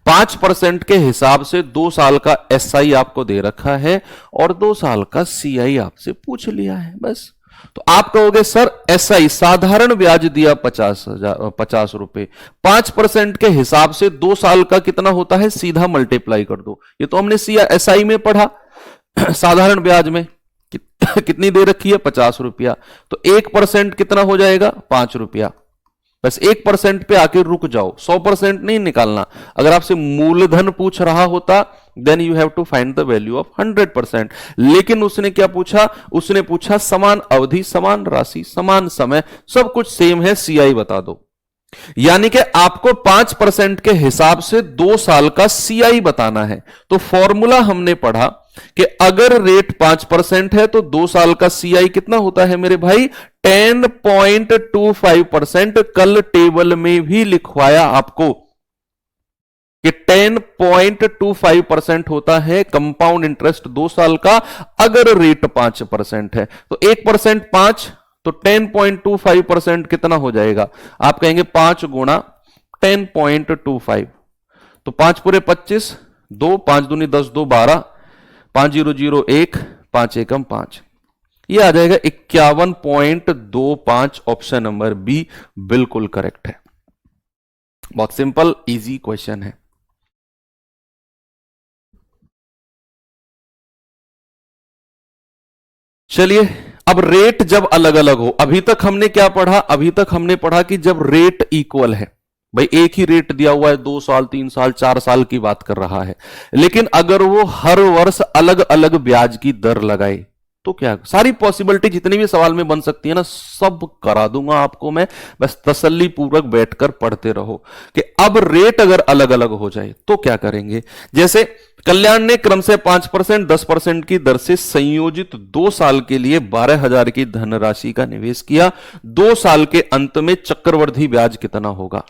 5% के हिसाब से 2 साल का एसआई आपको दे रखा है और 2 साल का सीआई आपसे पूछ लिया है, बस। तो आप कहोगे सर एसआई साधारण ब्याज दिया 50 रुपए, 5% के हिसाब से 2 साल का कितना होता है, सीधा मल्टीप्लाई कर दो। ये तो हमने एसआई में पढ़ा, साधारण ब्याज में कितनी दे रखी है 50 रुपया, तो 1% कितना हो जाएगा 5 रुपया। बस 1% पे आके रुक जाओ, 100% नहीं निकालना। अगर आपसे मूलधन पूछ रहा होता then you have to find the value of 100%। लेकिन उसने क्या पूछा, उसने पूछा समान अवधि, समान राशि, समान समय, सब कुछ सेम है, सीआई बता दो। यानी कि आपको 5% के हिसाब से 2 साल का सीआई बताना है। तो फॉर्मूला हमने पढ़ा कि अगर रेट 5% है तो 2 साल का सीआई कितना होता है मेरे भाई 10.25%। कल टेबल में भी लिखवाया आपको कि 10.25% होता है कंपाउंड इंटरेस्ट 2 साल का, अगर रेट 5% है। तो 1% 5, तो 10.25% कितना हो जाएगा, आप कहेंगे 5 गुणा 10.25, तो 5 पूरे 25, 2 5 दूनी 10, 2 12, 5 0 0 1, 5 एकम 5, ये आ जाएगा 51.25। ऑप्शन नंबर बी बिल्कुल करेक्ट है। बहुत सिंपल इजी क्वेश्चन है। चलिए, अब रेट जब अलग अलग हो, अभी तक हमने क्या पढ़ा, अभी तक हमने पढ़ा कि जब रेट इक्वल है, भाई एक ही रेट दिया हुआ है 2 साल 3 साल 4 साल की बात कर रहा है, लेकिन अगर वो हर वर्ष अलग अलग ब्याज की दर लगाए तो क्या, सारी पॉसिबिलिटी जितनी भी सवाल में बन सकती है ना, सब करा दूंगा आपको मैं, बस तसल्ली पूर्वक बैठकर पढ़ते रहो कि अब रेट अगर अलग अलग हो जाए तो क्या करेंगे। जैसे कल्याण ने क्रम से 5%, 10% की दर से संयोजित 2 साल के लिए 12,000 की धनराशि का निवेश किया। 2 साल के अंत में चक्रवृद्धि ब्याज कितना होगा।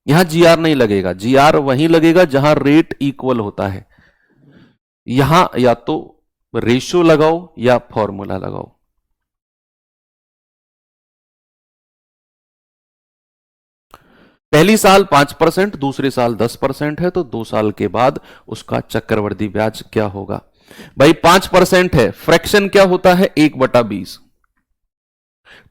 यहां जीआर नहीं लगेगा, जीआर वहीं लगेगा जहां रेट इक्वल होता है। यहां या तो रेशियो लगाओ या फॉर्मूला लगाओ। पहली साल 5%, दूसरे साल 10% है, तो 2 साल के बाद उसका चक्रवृद्धि ब्याज क्या होगा। भाई 5% है, फ्रैक्शन क्या होता है 1/20।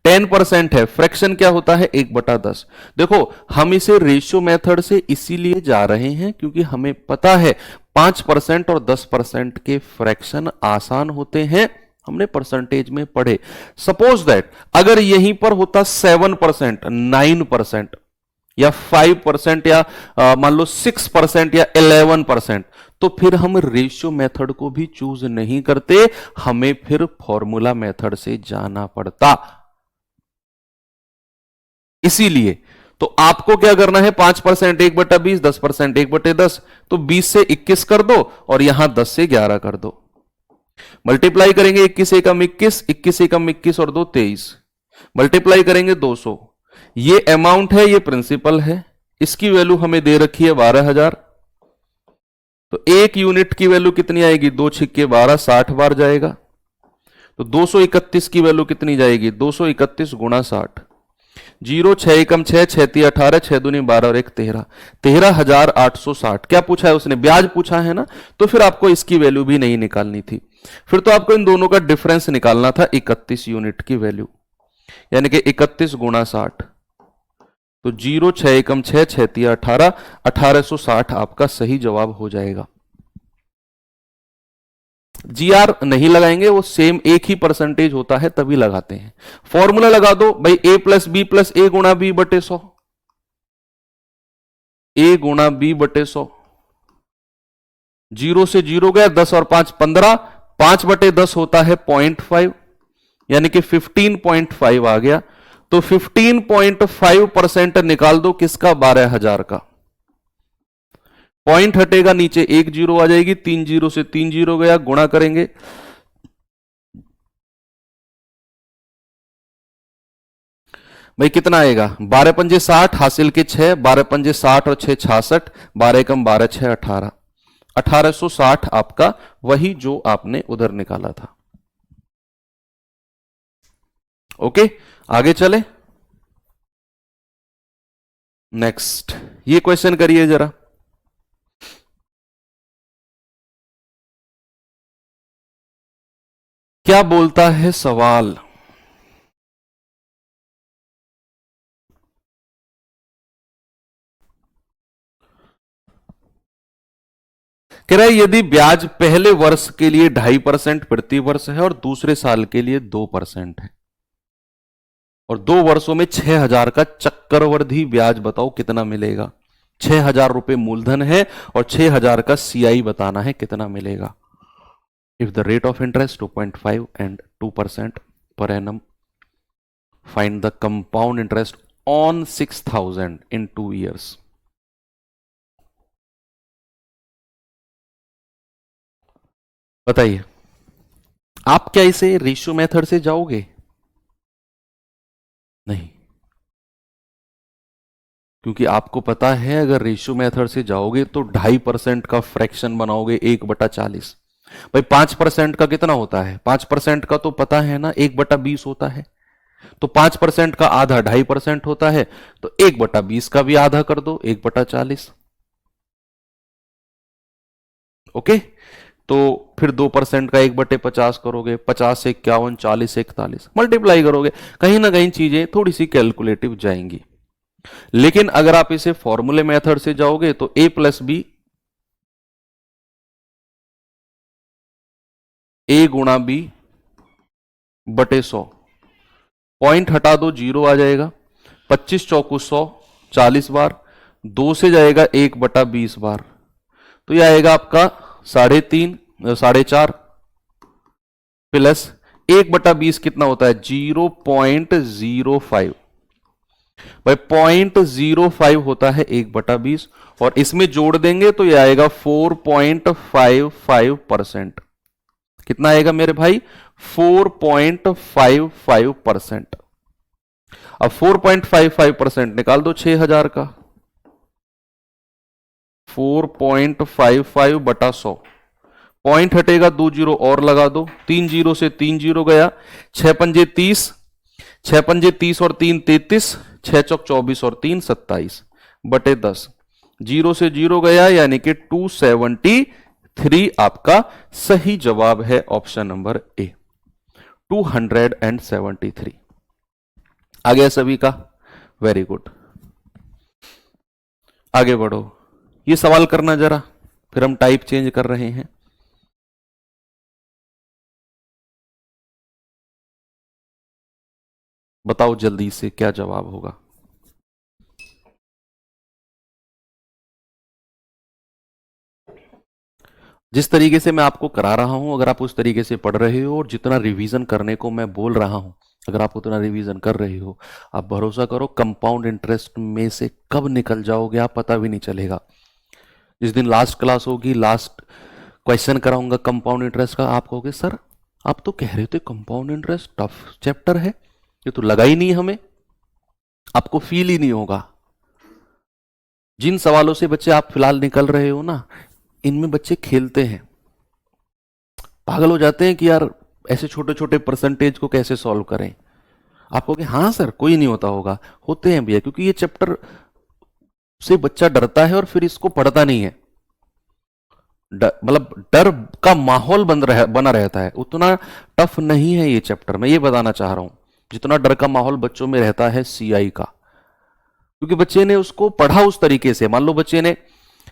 10% है, फ्रैक्शन क्या होता है 1/10। देखो हम इसे रेशियो मेथड से इसीलिए जा रहे हैं क्योंकि हमें पता है 5% और 10% के फ्रैक्शन आसान होते हैं, हमने परसेंटेज में पढ़े। सपोज दैट अगर यहीं पर होता 7%, 9% या 5% या मान लो 6% या 11%, तो फिर हम रेशियो मेथड को भी चूज नहीं करते, हमें फिर फॉर्मूला मेथड से जाना पड़ता। इसीलिए तो आपको क्या करना है, 5% 1/20, 10% 1/10, तो 20 से 21 कर दो और यहां 10 से 11 कर दो। मल्टीप्लाई करेंगे 21 एकम 21, 21 एकम 21 और 2 23, मल्टीप्लाई करेंगे 200, ये अमाउंट है, ये प्रिंसिपल है, इसकी वैल्यू हमें दे रखी है 12,000। तो एक यूनिट की वैल्यू कितनी आएगी, 2 छिक्के 12, 60 बार जाएगा। तो 231 की वैल्यू कितनी जाएगी, 231 गुणा 60। 0 6 एकम 6, 6 3 18, 6 दूनी 12 और 1 13, 13,860। क्या पूछा है उसने, ब्याज पूछा है ना, तो फिर आपको इसकी वैल्यू भी नहीं निकालनी थी, फिर तो आपको इन दोनों का डिफरेंस निकालना था, 31 यूनिट की वैल्यू, यानी कि 31 गुणा 60। तो 0 6 एकम 6, 6 3 18, 1860 आपका सही जवाब हो जाएगा। जीआर नहीं लगाएंगे, वो सेम एक ही परसेंटेज होता है तभी लगाते हैं। फॉर्मूला लगा दो भाई, ए प्लस बी प्लस ए गुणा बी बटे 100, ए गुणा बी बटे 100। 0 से 0 गया, 10 और 5 15, 5 बटे 10 होता है 0.5, यानी कि 15.5 आ गया। तो 15.5% निकाल दो किसका, 12,000 का। पॉइंट हटेगा नीचे, 1 जीरो आ जाएगी, 3 जीरो से 3 जीरो गया, गुणा करेंगे, भाई कितना आएगा, 12 पंजे 60, हासिल के 6, 12 पंजे 60 और 6 66, 12 एकम 12, 6 18, 1860 आपका वही जो आपने उधर निकाला था। ओके, आगे चले, नेक्स्ट ये क्वेश्चन करिए जरा। क्या बोलता है सवाल, कह रहा है यदि ब्याज पहले वर्ष के लिए 2.5% प्रति वर्ष है और दूसरे साल के लिए 2% है, और 2 वर्षों में 6,000 का चक्रवृद्धि ब्याज, बताओ कितना मिलेगा। 6,000 रुपए मूलधन है और 6,000 का सीआई बताना है कितना मिलेगा। If the rate of interest 2.5 and 2% per annum, find the compound interest on 6,000 in 2 years. बताइए, आप क्या इसे रेशियो मेथड से जाओगे, नहीं, क्योंकि आपको पता है अगर रेशियो मेथड से जाओगे तो 2.5% का फ्रैक्शन बनाओगे 1/40। भाई 5% का कितना होता है, 5% का तो पता है ना, 1/20 होता है। तो 5% का आधा 2.5% होता है, तो 1/20 का भी आधा कर दो, 1/40। ओके, तो फिर 2% का 1/50 करोगे, 50 से 51, 40 से 41 मल्टीप्लाई करोगे, कहीं ना कहीं चीजें थोड़ी सी कैलकुलेटिव जाएंगी। लेकिन अगर आप इसे फॉर्मूले मेथड से जाओगे तो a प्लस बी, a गुणा बी बटे 100, पॉइंट हटा दो, 0 आ जाएगा, 25 चौकू 100, 40 बार, 2 से जाएगा 1/20 बार, तो यह आएगा आपका 3.5 प्लस 1/20 कितना होता है, 0.05। भाई 0.05 होता है 1/20, और इसमें जोड़ देंगे तो यह आएगा 4.55%। कितना आएगा मेरे भाई, 4.55%। अब 4.55% निकाल दो 6,000 का, 4.55 बटा 100, पॉइंट हटेगा, 2 जीरो और लगा दो, 3 जीरो से 3 जीरो गया, 6 पंजे 30, 6 पंजे 30 और 3 33, 6 चौक 24 और 3 27 बटे 10, 0 से 0 गया, यानी कि 273 आपका सही जवाब है, ऑप्शन नंबर ए, 273। आ गया सभी का, वेरी गुड, आगे बढ़ो, ये सवाल करना जरा, फिर हम टाइप चेंज कर रहे हैं। बताओ जल्दी से क्या जवाब होगा। जिस तरीके से मैं आपको करा रहा हूं, अगर आप उस तरीके से पढ़ रहे हो और जितना रिवीजन करने को मैं बोल रहा हूं, अगर आप उतना रिवीजन कर रहे हो, आप भरोसा करो कंपाउंड इंटरेस्ट में से कब निकल जाओगे आप पता भी नहीं चलेगा। जिस दिन लास्ट क्लास होगी, लास्ट क्वेश्चन कराऊंगा कंपाउंड इंटरेस्ट का, आप कहोगे सर आप तो कह रहे थे कंपाउंड इंटरेस्ट टफ चैप्टर है, ये तो लगा ही नहीं हमें। आपको फील ही नहीं होगा। जिन सवालों से बच्चे आप फिलहाल निकल रहे हो ना, इनमें बच्चे खेलते हैं, पागल हो जाते हैं कि यार ऐसे छोटे छोटे परसेंटेज को कैसे सॉल्व करें। आप कहोगे हाँ सर कोई नहीं होता होगा, होते हैं भैया, क्योंकि ये चैप्टर से बच्चा डरता है और फिर इसको पढ़ता नहीं है। मतलब डर का माहौल बना रहता है। उतना टफ नहीं है ये चैप्टर, मैं ये बताना चाह रहा हूं, जितना डर का माहौल बच्चों में रहता है सीआई का, क्योंकि बच्चे ने उसको पढ़ा उस तरीके से। मान लो बच्चे ने,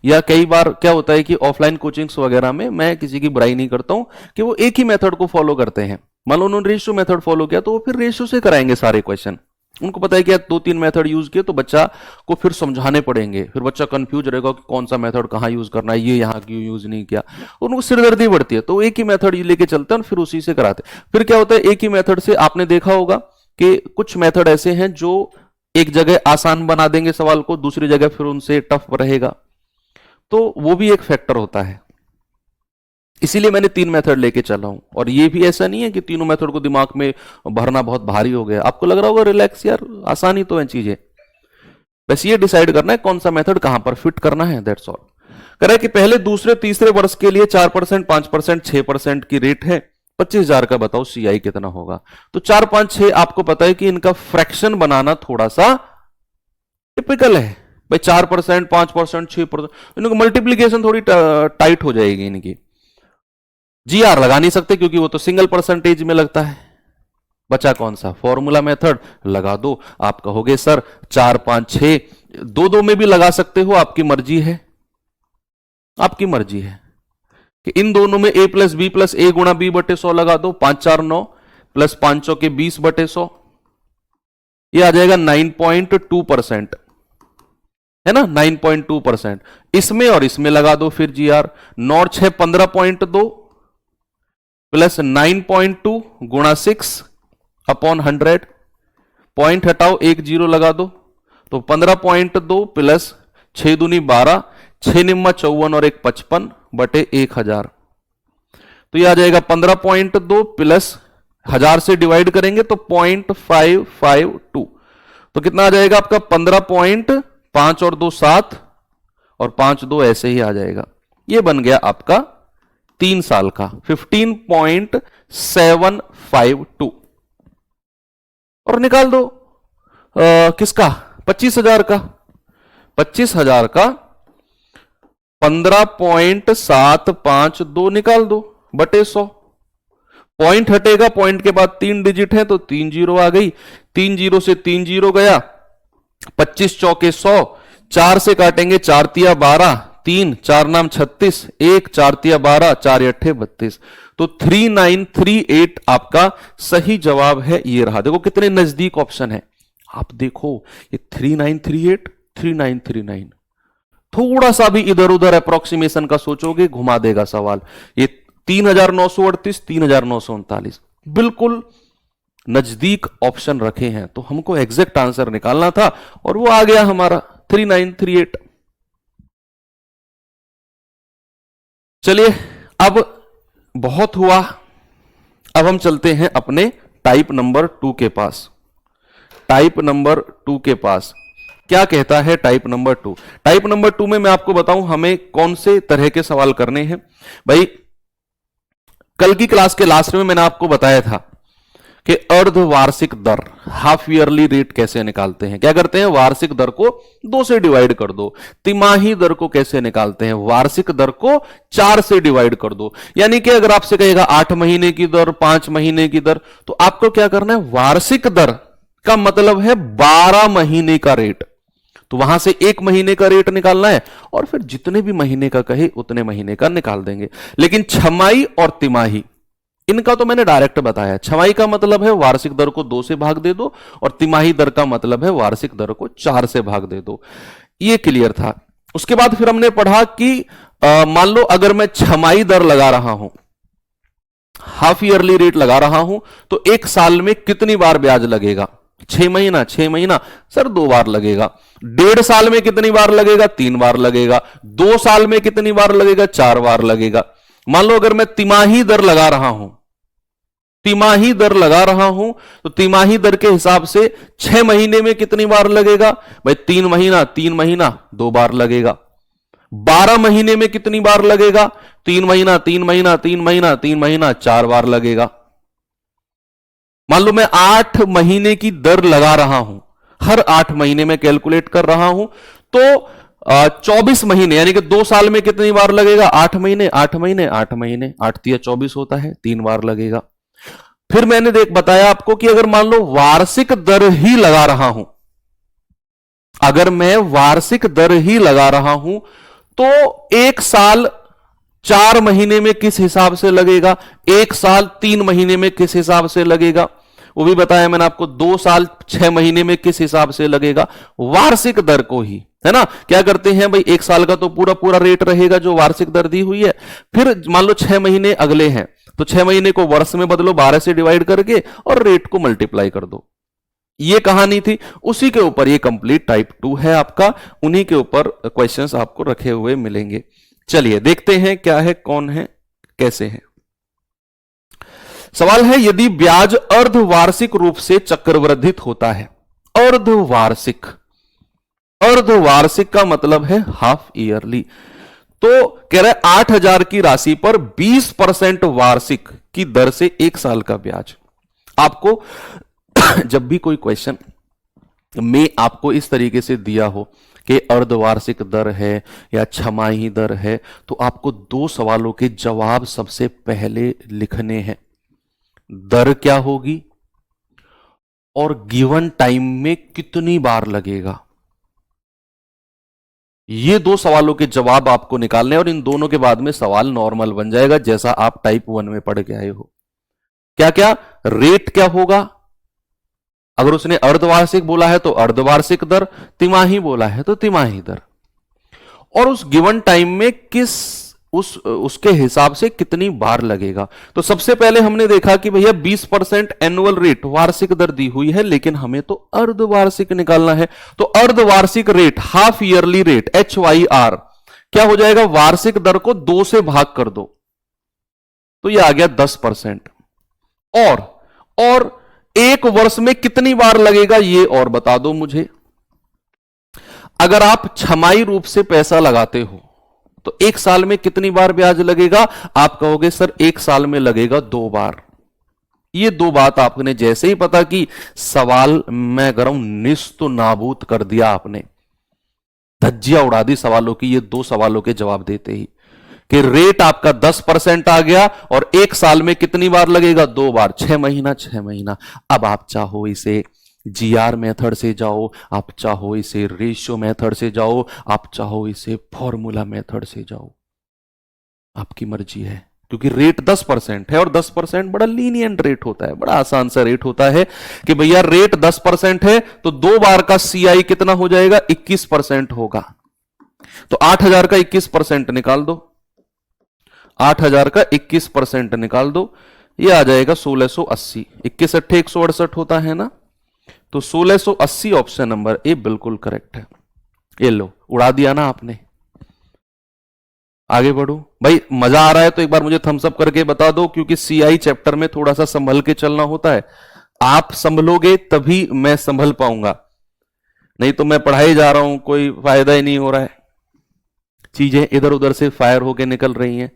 या कई बार क्या होता है कि ऑफलाइन कोचिंग्स वगैरह में, मैं किसी की बुराई नहीं करता हूं, कि वो एक ही मेथड को फॉलो करते हैं। मान लो उन्होंने रेशियो मेथड फॉलो किया तो वो फिर रेशियो से कराएंगे सारे क्वेश्चन। उनको पता है कि 2-3 मेथड यूज किए तो बच्चा को फिर समझाने पड़ेंगे, फिर बच्चा कंफ्यूज रहेगा कि कौन सा मेथड कहां यूज करना है, ये यहां क्यों यूज नहीं किया, उनको सिरदर्दी बढ़ती है। तो एक ही मेथड लेके चलते हैं और फिर उसी से कराते। फिर क्या होता है, एक ही मेथड से आपने देखा होगा कि कुछ मेथड ऐसे हैं जो एक जगह आसान बना देंगे सवाल को, दूसरी जगह फिर उनसे टफ रहेगा। तो वो भी एक फैक्टर होता है। इसीलिए मैंने 3 मेथड लेके चला हूं। और ये भी ऐसा नहीं है कि तीनों मेथड को दिमाग में भरना बहुत भारी हो गया। आपको लग रहा होगा रिलैक्स यार, आसानी तो है चीजें, बस ये डिसाइड करना है कौन सा मेथड कहां पर फिट करना है, दैट्स ऑल। कह रहा है कि पहले दूसरे तीसरे वर्ष के लिए 4%, 5%, 6% की रेट है, 25,000 का बताओ सीआई कितना होगा। तो 4, 5, 6 आपको पता है कि इनका फ्रैक्शन बनाना थोड़ा सा टिपिकल है भाई। 4%, 5%, 6%, इनका मल्टीप्लीकेशन थोड़ी टाइट हो जाएगी इनकी। जीआर लगा नहीं सकते क्योंकि वो तो सिंगल परसेंटेज में लगता है। बचा कौन सा, फॉर्मूला मेथड लगा दो। आप कहोगे सर 4, 5, 6 दो में भी लगा सकते हो, आपकी मर्जी है, आपकी मर्जी है कि इन दोनों में a प्लस बी प्लस ए गुणा बी बटे 100 लगा दो। 5, 4, 9 प्लस 5 के 20 बटे 100, ये आ जाएगा 9.2%, है ना, 9.2%। इसमें और इसमें लगा दो फिर जीआर। 9 और 6 15.2 प्लस 9.2 गुणा 6 अपॉन 100, पॉइंट हटाओ, 1 0 लगा दो, तो 15.2 प्लस 6 दूनी 12, 6 निम्मा 54 और 1 55 बटे 1000। तो यह आ जाएगा 15.2 प्लस 1000 से डिवाइड करेंगे तो 0.552। तो कितना आ जाएगा आपका 15.5 और 2 7 और 5 2 ऐसे ही आ जाएगा। ये बन गया आपका 3 साल का 15.752। और निकाल दो किसका, 25,000 का। 25,000 का 15.752 निकाल दो बटे 100। पॉइंट हटेगा, पॉइंट के बाद 3 डिजिट है तो 3 0 आ गई। 3 0 से 3 0 गया, 25 चौके 100, 4 से काटेंगे 4 तिया 12, 3 4 नाम 36, 1 4 तिया 12, 4 अट्ठे 32। तो 3938 आपका सही जवाब है। ये रहा, देखो कितने नजदीक ऑप्शन है। आप देखो ये 3938, 3939, थोड़ा सा भी इधर उधर अप्रोक्सीमेशन का सोचोगे घुमा देगा सवाल। ये 3938, 3939, बिल्कुल नजदीक ऑप्शन रखे हैं। तो हमको एग्जैक्ट आंसर निकालना था और वो आ गया हमारा 3938। चलिए अब बहुत हुआ, अब हम चलते हैं अपने टाइप नंबर 2 के पास। टाइप नंबर 2 के पास क्या कहता है टाइप नंबर 2? टाइप नंबर 2 में मैं आपको बताऊं हमें कौन से तरह के सवाल करने हैं। भाई कल की क्लास के लास्ट में मैंने आपको बताया था कि अर्धवार्षिक दर, हाफ ईयरली रेट कैसे निकालते हैं। क्या करते हैं, वार्षिक दर को 2 से डिवाइड कर दो। तिमाही दर को कैसे निकालते हैं, वार्षिक दर को 4 से डिवाइड कर दो। यानी कि अगर आपसे कहेगा 8 महीने की दर, 5 महीने की दर, तो आपको क्या करना है, वार्षिक दर का मतलब है 12 महीने का रेट। तो वहां से 1 महीने का रेट निकालना है और फिर जितने भी महीने का कहे उतने महीने का निकाल देंगे। लेकिन छमाही और तिमाही, इनका तो मैंने डायरेक्ट बताया। छमाही का मतलब है वार्षिक दर को 2 से भाग दे दो और तिमाही दर का मतलब है वार्षिक दर को 4 से भाग दे दो। ये क्लियर था। उसके बाद फिर हमने पढ़ा कि मान लो अगर मैं छमाही दर लगा रहा हूं, हाफ ईयरली रेट लगा रहा हूं, तो 1 साल में कितनी बार ब्याज लगेगा? 6 महीना। 6 महीना सर 2 बार लगेगा। 1.5 साल में कितनी बार लगेगा? 3 बार लगेगा। 2 साल में कितनी बार लगेगा? 4 बार लगेगा। मान लो अगर मैं तिमाही दर लगा रहा हूं, तिमाही दर लगा रहा हूं तो तिमाही दर के हिसाब से 6 महीने में कितनी बार लगेगा भाई? 3 महीना 2 बार लगेगा। 12 महीने में कितनी बार लगेगा? 3 महीना 3 महीना 3 महीना 3 महीना 4 बार लगेगा। मान लो मैं 8 महीने की दर लगा रहा हूं, हर 8 महीने में कैलकुलेट कर रहा हूं, तो 24 महीने यानी कि 2 साल में कितनी बार लगेगा? 8 महीने 8 महीने 8 महीने 8 तिया 24 होता है, 3 बार लगेगा। फिर मैंने बताया आपको कि अगर मान लो वार्षिक दर ही लगा रहा हूं, अगर मैं वार्षिक दर ही लगा रहा हूं तो 1 साल 4 महीने में किस हिसाब से लगेगा, 1 साल 3 महीने में किस हिसाब से लगेगा, वो भी बताया मैंने आपको। 2 साल 6 महीने में किस हिसाब से लगेगा, वार्षिक दर को ही, है ना। क्या करते हैं भाई, 1 साल का तो पूरा पूरा रेट रहेगा जो वार्षिक दर दी हुई है। फिर मान लो 6 महीने अगले हैं तो 6 महीने को वर्ष में बदलो, 12 से डिवाइड करके, और रेट को मल्टीप्लाई कर दो। ये कहानी थी, उसी के ऊपर ये कंप्लीट टाइप 2 है आपका, उन्हीं के ऊपर क्वेश्चंस आपको रखे हुए मिलेंगे। चलिए देखते हैं क्या है, कौन है, कैसे है। सवाल है, यदि ब्याज अर्धवार्षिक रूप से चक्रवृद्धित होता है, अर्धवार्षिक, अर्धवार्षिक का मतलब है हाफ ईयरली, तो कह रहा है 8,000 की राशि पर 20% वार्षिक की दर से 1 साल का ब्याज। आपको जब भी कोई क्वेश्चन में आपको इस तरीके से दिया हो कि अर्धवार्षिक दर है या छमाही दर है, तो आपको 2 सवालों के जवाब सबसे पहले लिखने हैं। दर क्या होगी और गिवन टाइम में कितनी बार लगेगा, ये 2 सवालों के जवाब आपको निकालने, और इन दोनों के बाद में सवाल नॉर्मल बन जाएगा जैसा आप टाइप 1 में पढ़ के आए हो। क्या क्या? रेट क्या होगा, अगर उसने अर्धवार्षिक बोला है तो अर्धवार्षिक दर, तिमाही बोला है तो तिमाही दर, और उस गिवन टाइम में किस उसके हिसाब से कितनी बार लगेगा। तो सबसे पहले हमने देखा कि भैया 20% एनुअल रेट वार्षिक दर दी हुई है, लेकिन हमें तो अर्धवार्षिक निकालना है। तो अर्धवार्षिक rate, half yearly rate, HYR क्या हो जाएगा, वार्षिक दर को 2 से भाग कर दो तो यह आ गया 10%। और 1 वर्ष में कितनी बार लगेगा ये और बता दो मुझे। अगर आप छमाही रूप से पैसा लगाते हो तो 1 साल में कितनी बार ब्याज लगेगा, आप कहोगे सर 1 साल में लगेगा 2 बार। ये 2 बात आपने जैसे ही पता की, सवाल मैं कर रहा हूं निस्त नाबूद कर दिया आपने, धज्जियां उड़ा दी सवालों की, ये 2 सवालों के जवाब देते ही कि रेट आपका 10% आ गया और 1 साल में कितनी बार लगेगा, 2 बार, 6 महीना 6 महीना। अब आप चाहो इसे GR मेथड से जाओ, आप चाहो इसे रेशियो मेथड से जाओ, आप चाहो इसे फॉर्मूला मेथड से जाओ, आपकी मर्जी है, क्योंकि रेट 10% है और 10% बड़ा लीनियंट रेट होता है, बड़ा आसान सा रेट होता है कि भैया रेट 10% है तो 2 बार का CI कितना हो जाएगा, 21% होगा। तो 8,000 का 21% निकाल दो, 8,000 का 21% निकाल दो, ये आ जाएगा 1680। 21 अट्ठे 168 होता है ना, तो 1680 ऑप्शन नंबर ए बिल्कुल करेक्ट है। ये लो, उड़ा दिया ना आपने। आगे बढ़ो भाई, मजा आ रहा है तो एक बार मुझे थम्स अप करके बता दो, क्योंकि CI चैप्टर में थोड़ा सा संभल के चलना होता है। आप संभलोगे तभी मैं संभल पाऊंगा, नहीं तो मैं पढ़ाई जा रहा हूं, कोई फायदा ही नहीं हो रहा है, चीजें इधर उधर से फायर होके निकल रही हैं।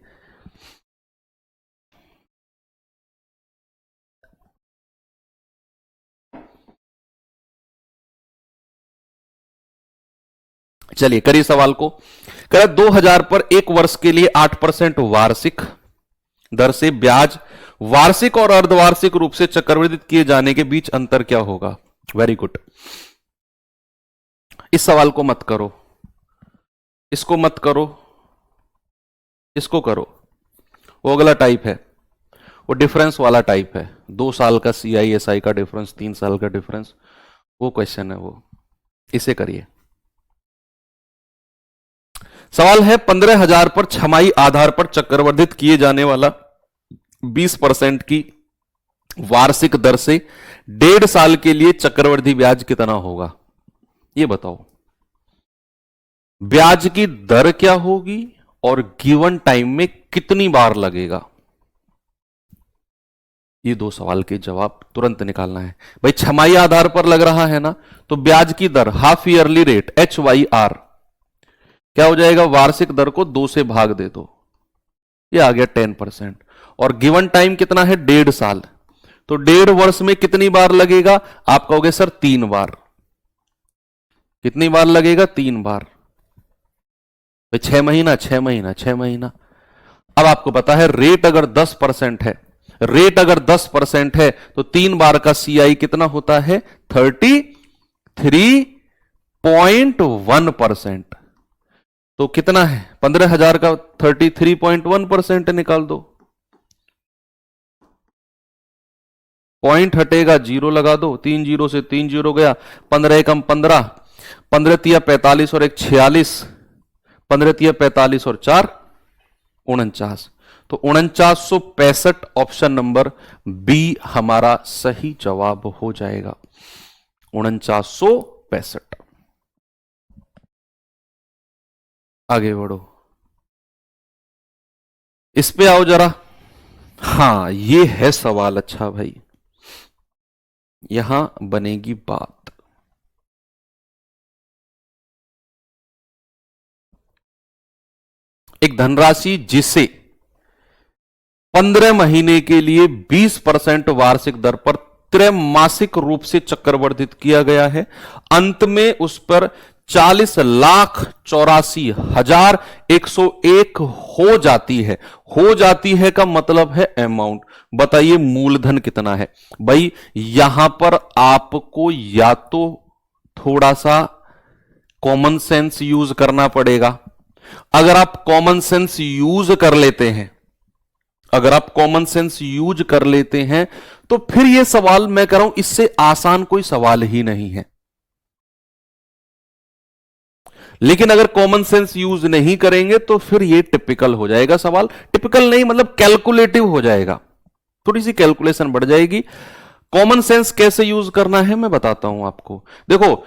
चलिए करिए सवाल को। कह 2000 पर 1 वर्ष के लिए 8% वार्षिक दर से ब्याज वार्षिक और अर्धवार्षिक रूप से चक्रवृद्धि किए जाने के बीच अंतर क्या होगा। वेरी गुड, इस सवाल को मत करो, इसको मत करो, इसको करो, वो अगला टाइप है, वो डिफरेंस वाला टाइप है। 2 साल का CI/SI का डिफरेंस, 3 साल का डिफरेंस, वो क्वेश्चन है वो, इसे करिए। सवाल है 15,000 पर छमाही आधार पर चक्रवर्धित किए जाने वाला 20% की वार्षिक दर से 1.5 साल के लिए चक्रवर्ती ब्याज कितना होगा, यह बताओ। ब्याज की दर क्या होगी और गिवन टाइम में कितनी बार लगेगा, ये दो सवाल के जवाब तुरंत निकालना है भाई। छमाही आधार पर लग रहा है ना, तो ब्याज की दर हाफ ईयरली रेट HYR क्या हो जाएगा, वार्षिक दर को 2 से भाग दे दो, ये आ गया 10%। और गिवन टाइम कितना है, 1.5 साल, तो 1.5 वर्ष में कितनी बार लगेगा, आप कहोगे सर 3 बार। कितनी बार लगेगा, 3 बार। 6 महीना 6 महीना 6 महीना। अब आपको पता है रेट अगर 10% है, रेट अगर 10% है तो 3 बार का CI कितना होता है, 33.1%। तो कितना है, 15,000 का 33.1% निकाल दो, पॉइंट हटेगा, 0 लगा दो, 3 0 से 3 0 गया, 15 एकम 15, 15 तिया 45 और 1 46, 15 तिया 45 और 4 49, तो 4965 ऑप्शन नंबर बी हमारा सही जवाब हो जाएगा, 4965। आगे बढ़ो, इस पे आओ जरा। हां ये है सवाल, अच्छा भाई यहां बनेगी बात। एक धनराशि जिसे 15 महीने के लिए 20% वार्षिक दर पर त्रैमासिक रूप से चक्रवर्धित किया गया है, अंत में उस पर 40,84,101 हो जाती है। हो जाती है का मतलब है अमाउंट। बताइए मूलधन कितना है भाई। यहां पर आपको या तो थोड़ा सा कॉमन सेंस यूज करना पड़ेगा। अगर आप कॉमन सेंस यूज कर लेते हैं, अगर आप कॉमन सेंस यूज कर लेते हैं तो फिर यह सवाल मैं कह रहा हूं इससे आसान कोई सवाल ही नहीं है। लेकिन अगर कॉमन सेंस यूज नहीं करेंगे तो फिर यह टिपिकल हो जाएगा सवाल। टिपिकल नहीं मतलब कैलकुलेटिव हो जाएगा, थोड़ी सी कैलकुलेशन बढ़ जाएगी। कॉमन सेंस कैसे यूज करना है मैं बताता हूं आपको। देखो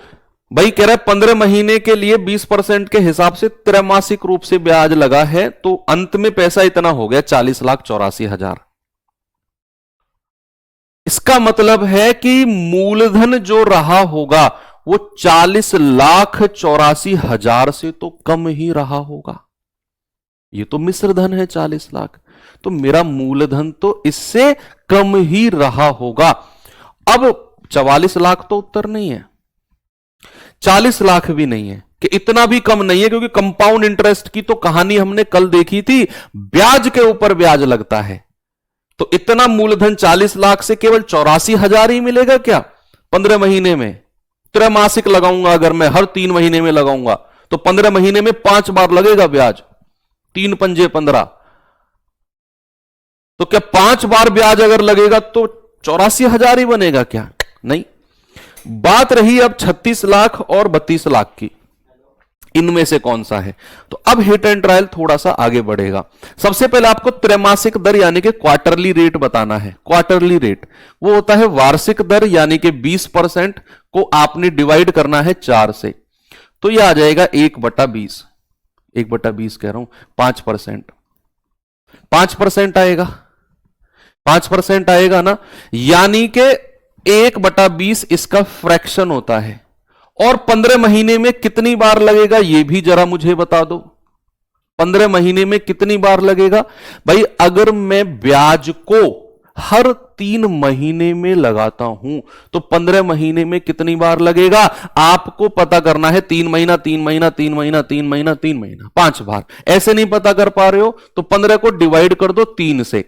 भाई कह रहा है 15 महीने के लिए 20% के हिसाब से त्रैमासिक रूप से ब्याज लगा है, तो अंत में पैसा इतना हो गया 40,84,000। इसका मतलब है कि मूलधन जो रहा होगा वो 40,84,000 से तो कम ही रहा होगा। ये तो मिश्र धन है 40 लाख, तो मेरा मूलधन तो इससे कम ही रहा होगा। अब 44 लाख तो उत्तर नहीं है, 40 लाख भी नहीं है, कि इतना भी कम नहीं है, क्योंकि कंपाउंड इंटरेस्ट की तो कहानी हमने कल देखी थी, ब्याज के ऊपर ब्याज लगता है। तो इतना मूलधन 40 लाख से केवल 84,000 ही मिलेगा क्या 15 महीने में? त्रैमासिक लगाऊंगा अगर मैं, हर 3 महीने में लगाऊंगा तो 15 महीने में 5 बार लगेगा ब्याज, 3 पंजे 15। तो क्या 5 बार ब्याज अगर लगेगा तो 84,000 ही बनेगा क्या? नहीं। बात रही अब 36 लाख और 32 लाख की, इनमें से कौन सा है? तो अब हिट एंड ट्रायल थोड़ा सा आगे बढ़ेगा। सबसे पहले आपको त्रैमासिक दर यानी कि क्वार्टरली रेट बताना है। क्वार्टरली रेट वो होता है वार्षिक दर यानी कि 20% को आपने डिवाइड करना है 4 से, तो यह आ जाएगा 1/20। 1/20 कह रहा हूं, 5%। 5% आएगा, 5% आएगा ना, यानी कि 1/20 इसका फ्रैक्शन होता है। और 15 महीने में कितनी बार लगेगा यह भी जरा मुझे बता दो। 15 महीने में कितनी बार लगेगा भाई? अगर मैं ब्याज को हर 3 महीने में लगाता हूं तो 15 महीने में कितनी बार लगेगा आपको पता करना है। 3 महीना 3 महीना 3 महीना 3 महीना 3 महीना, 5 बार। ऐसे नहीं पता कर पा रहे हो तो 15 को डिवाइड कर दो 3 से,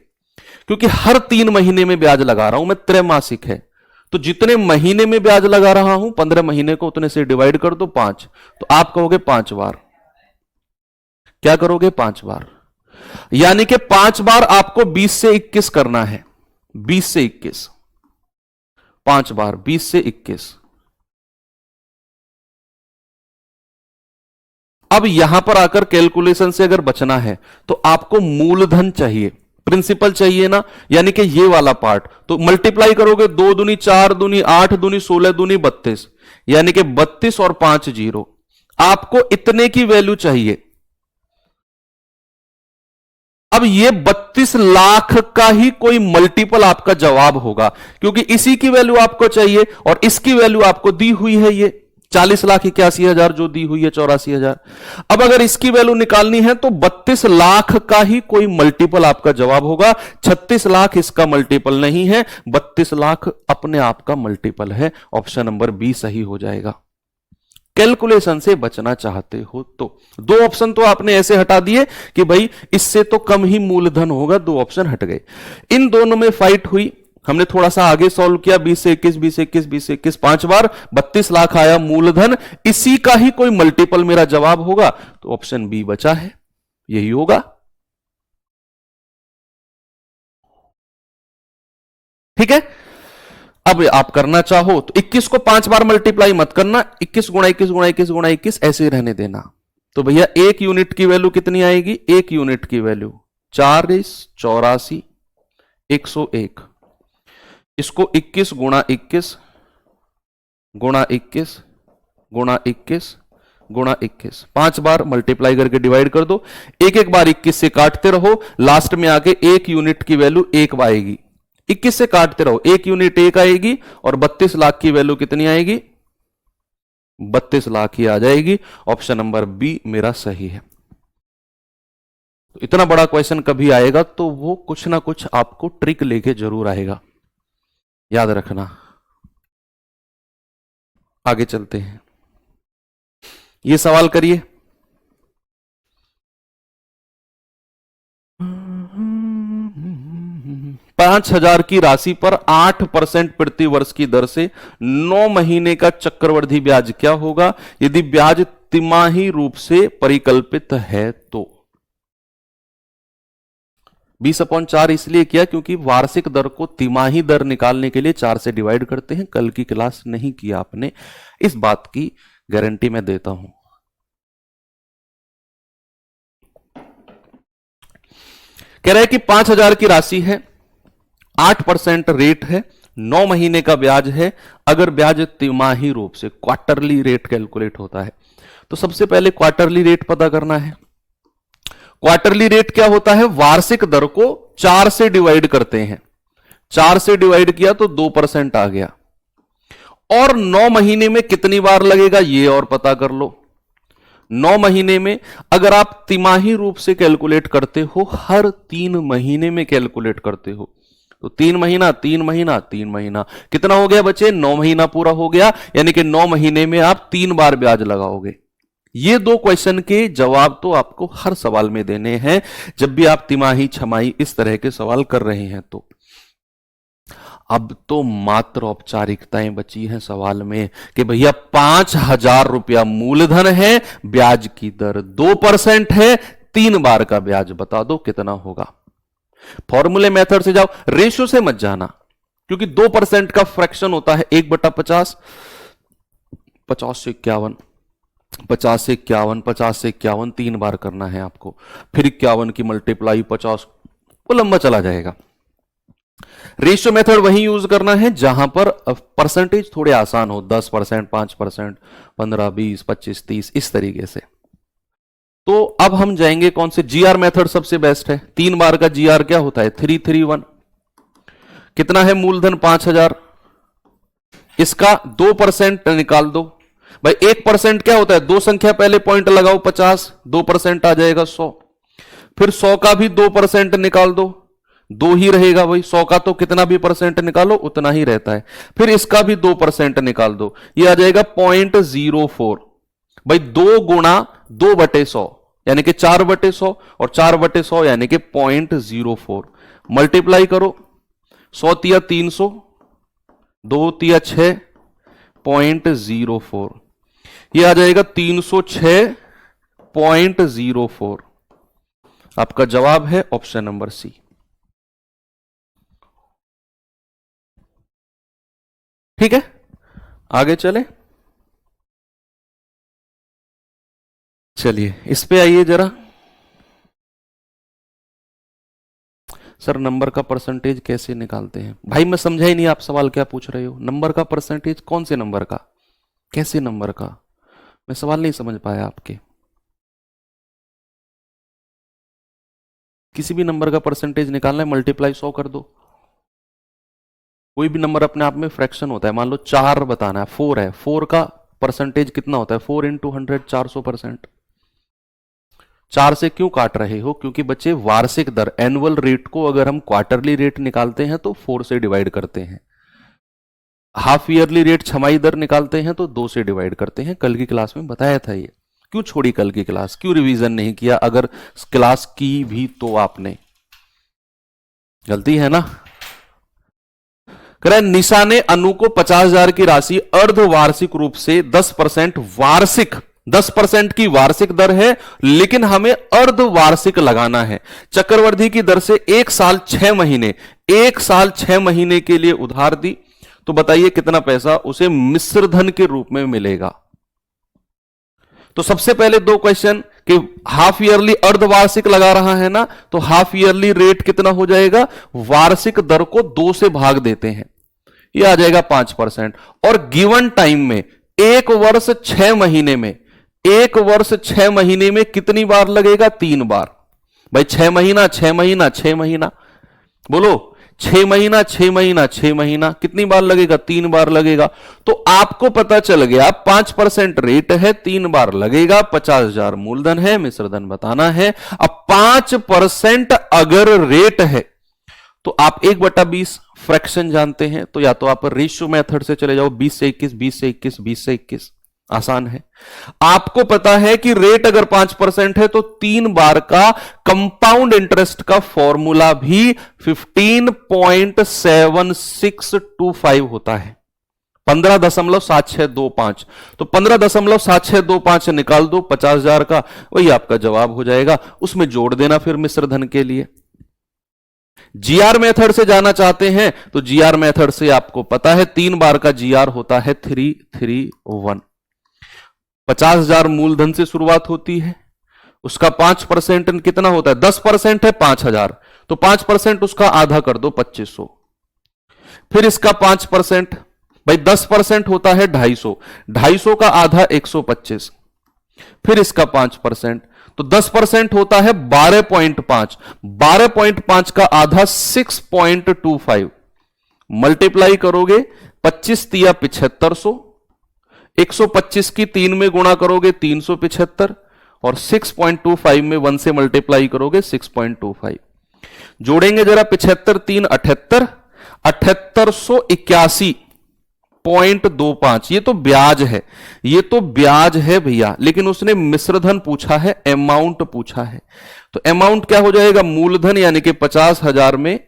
क्योंकि हर 3 महीने में ब्याज लगा रहा हूं मैं, त्रैमासिक है तो जितने महीने में ब्याज लगा रहा हूं 15 महीने को उतने से डिवाइड कर दो 5, तो आप कहोगे 5 बार। क्या करोगे? 5 बार, यानी कि 5 बार आपको 20 से 21 करना है। 20 से 21, 5 बार 20 से 21। अब यहां पर आकर कैलकुलेशन से अगर बचना है तो आपको मूलधन चाहिए, प्रिंसिपल चाहिए ना, यानी कि ये वाला पार्ट। तो मल्टीप्लाई करोगे, 2 दूनी 4 दूनी 8 दूनी 16 दूनी 32, यानी कि 32 और 5 0। आपको इतने की वैल्यू चाहिए। अब ये 32 लाख का ही कोई मल्टीपल आपका जवाब होगा, क्योंकि इसी की वैल्यू आपको चाहिए और इसकी वैल्यू आपको दी हुई है, ये 40,81,000 जो दी हुई है 84,000। अब अगर इसकी वैल्यू निकालनी है तो 32 लाख का ही कोई मल्टीपल आपका जवाब होगा। 36 लाख इसका मल्टीपल नहीं है, 32 लाख अपने आप का मल्टीपल है। ऑप्शन नंबर बी सही हो जाएगा। कैलकुलेशन से बचना चाहते हो तो दो ऑप्शन तो आपने ऐसे हटा दिए कि भाई इससे तो कम ही मूलधन होगा, दो ऑप्शन हट गए। इन दोनों में फाइट हुई, हमने थोड़ा सा आगे सॉल्व किया, 20 से 21, 20 से 21, 20 से 21, 5 बार 32 लाख आया मूलधन, इसी का ही कोई मल्टीपल मेरा जवाब होगा, तो ऑप्शन बी बचा है, यही होगा। ठीक है। अब आप करना चाहो तो 21 को 5 बार मल्टीप्लाई मत करना, 21 गुणा 21 गुणा 21 गुणा 21 ऐसे ही रहने देना। तो भैया एक यूनिट की वैल्यू कितनी आएगी? एक यूनिट की वैल्यू 40, 84, 101। इसको 21 गुणा 21 गुणा 21 गुणा 21 गुणा 21 5 बार मल्टीप्लाई करके डिवाइड कर दो। एक एक बार 21 से काटते रहो, लास्ट में आके एक यूनिट की वैल्यू 1 आएगी। 21 से काटते रहो, एक यूनिट 1 आएगी और 32 लाख की वैल्यू कितनी आएगी? 32 लाख ही आ जाएगी। ऑप्शन नंबर बी मेरा सही है। तो इतना बड़ा क्वेश्चन कभी आएगा तो वो कुछ ना कुछ आपको ट्रिक लेके जरूर आएगा, याद रखना। आगे चलते हैं, ये सवाल करिए। पांच हजार की राशि पर 8% प्रति वर्ष की दर से 9 महीने का चक्रवृद्धि ब्याज क्या होगा यदि ब्याज तिमाही रूप से परिकल्पित है तो? 20/4 इसलिए किया क्योंकि वार्षिक दर को तिमाही दर निकालने के लिए 4 से डिवाइड करते हैं। कल की क्लास नहीं किया आपने, इस बात की गारंटी मैं देता हूं। कह रहे हैं कि 5,000 की राशि है, 8% रेट है, 9 महीने का ब्याज है। अगर ब्याज तिमाही रूप से क्वार्टरली रेट कैलकुलेट होता है तो सबसे पहले क्वार्टरली रेट पता करना है। क्वार्टरली रेट क्या होता है? वार्षिक दर को 4 से डिवाइड करते हैं, 4 से डिवाइड किया तो 2% आ गया। और 9 महीने में कितनी बार लगेगा ये और पता कर लो। 9 महीने में अगर आप तिमाही रूप से कैलकुलेट करते हो, हर 3 महीने में कैलकुलेट करते हो, तो 3 महीना 3 महीना 3 महीना कितना हो गया बच्चे? 9 महीना पूरा हो गया, यानी कि 9 महीने में आप 3 बार ब्याज लगाओगे। ये दो क्वेश्चन के जवाब तो आपको हर सवाल में देने हैं जब भी आप तिमाही छमाही इस तरह के सवाल कर रहे हैं। तो अब तो मात्र औपचारिकताएं बची हैं सवाल में कि भैया 5,000 रुपया मूलधन है, ब्याज की दर 2% है, 3 बार का ब्याज बता दो कितना होगा। फॉर्मूले मेथड से जाओ, रेशियो से मत जाना, क्योंकि 2% का फ्रैक्शन होता है 1/50, 50 से 51, 50 से 51, 50 से 51 3 बार करना है आपको, फिर 51 की मल्टीप्लाई 50, वो लंबा चला जाएगा। रेशियो मेथड वही यूज करना है जहां पर परसेंटेज थोड़े आसान हो, 10%, 5%, 15, 20, 25, 30 इस तरीके से। तो अब हम जाएंगे कौन से? जीआर मेथड सबसे बेस्ट है। 3 बार का जीआर क्या होता है? 331। कितना है मूलधन? 5,000। इसका 2% निकाल दो भाई। 1% क्या होता है? 2 संख्या पहले पॉइंट लगाओ, 50, 2% आ जाएगा 100। फिर 100 का भी 2% निकाल दो, 2 ही रहेगा भाई। 100 का तो कितना भी परसेंट निकालो उतना ही रहता है। फिर इसका भी 2% निकाल दो, ये आ जाएगा 0.04 भाई। 2 गुणा 2/100 यानी कि 4/100 और 4/100 यानी कि 0.04। मल्टीप्लाई करो, 100 तिया 300, 2 तिया 6, 0.04, ये आ जाएगा 306.04। आपका जवाब है ऑप्शन नंबर सी। ठीक है, आगे चले। चलिए इस पे आइए जरा। सर नंबर का परसेंटेज कैसे निकालते हैं? भाई मैं समझा ही नहीं आप सवाल क्या पूछ रहे हो। नंबर का परसेंटेज कौन से नंबर का, कैसे नंबर का? मैं सवाल नहीं समझ पाया आपके। किसी भी नंबर का परसेंटेज निकालना है, मल्टीप्लाई 100 कर दो। कोई भी नंबर अपने आप में फ्रैक्शन होता है, मान लो 4 बताना है, 4 है, 4 का परसेंटेज कितना होता है, 4 इंटू 100, 400%। 4 से क्यों काट रहे हो? क्योंकि बच्चे वार्षिक दर, एनुअल रेट को अगर हम क्वार्टरली रेट निकालते हैं तो 4 से डिवाइड करते हैं, हाफ ईयरली रेट छमाही दर निकालते हैं तो 2 से डिवाइड करते हैं। कल की क्लास में बताया था ये। क्यों छोड़ी कल की क्लास? क्यों रिवीजन नहीं किया? अगर क्लास की भी तो आपने, गलती है ना। कह रहा है निशा ने अनु को 50,000 की राशि अर्धवार्षिक रूप से 10% वार्षिक, 10% की वार्षिक दर है, लेकिन हमें अर्धवार्षिक लगाना है। चक्रवृद्धि की दर से 1 साल 6 महीने, 1 साल 6 महीने के लिए उधार दी, तो बताइए कितना पैसा उसे मिश्र धन के रूप में मिलेगा। तो सबसे पहले 2 क्वेश्चन कि हाफ ईयरली अर्धवार्षिक लगा रहा है ना, तो हाफ ईयरली रेट कितना हो जाएगा, वार्षिक दर को 2 से भाग देते हैं, ये आ जाएगा 5%। और गिवन टाइम में 1 वर्ष 6 महीने में, 1 वर्ष 6 महीने में कितनी बार लगेगा? 3 बार। भाई 6 महीना 6 महीना 6 महीना, बोलो 6 महीना 6 महीना 6 महीना, कितनी बार लगेगा? 3 बार लगेगा। तो आपको पता चल गया 5% रेट है, 3 बार लगेगा, 50,000 मूलधन है, मिश्रधन बताना है। अब 5% अगर रेट है तो आप 1/20 फ्रैक्शन जानते हैं, तो या तो आप रेशियो मेथड से चले जाओ, 20 से 21, 20 से 21, 20 से 21, आसान है। आपको पता है कि रेट अगर 5% है तो 3 बार का कंपाउंड इंटरेस्ट का फॉर्मूला भी 15.7625 होता है, 15.7625। तो 15.7625 निकाल दो 50,000 का, वही आपका जवाब हो जाएगा। उसमें जोड़ देना फिर मिश्रधन के लिए। जीआर मेथड से जाना चाहते हैं तो जीआर मेथड से आपको पता है 3 बार का जीआर होता है 331। 50,000 मूलधन से शुरुआत होती है, उसका 5% कितना होता है? 10% है 5,000, तो 5% उसका आधा कर दो 2500। फिर इसका 5%, भाई 10% होता है 250, 250 का आधा 125। फिर इसका 5%, तो 10% होता है 12.5, 12.5 का आधा 6.25। मल्टीप्लाई करोगे 25 तिया 7500, 125 की 3 में गुणा करोगे 375, और 6.25 में 1 से मल्टीप्लाई करोगे 6.25। जोड़ेंगे जरा 75 3 78, 7881.25। ये तो ब्याज है, ये तो ब्याज है भैया, लेकिन उसने मिश्रधन पूछा है, अमाउंट पूछा है। तो अमाउंट क्या हो जाएगा? मूलधन यानी कि 50,000 में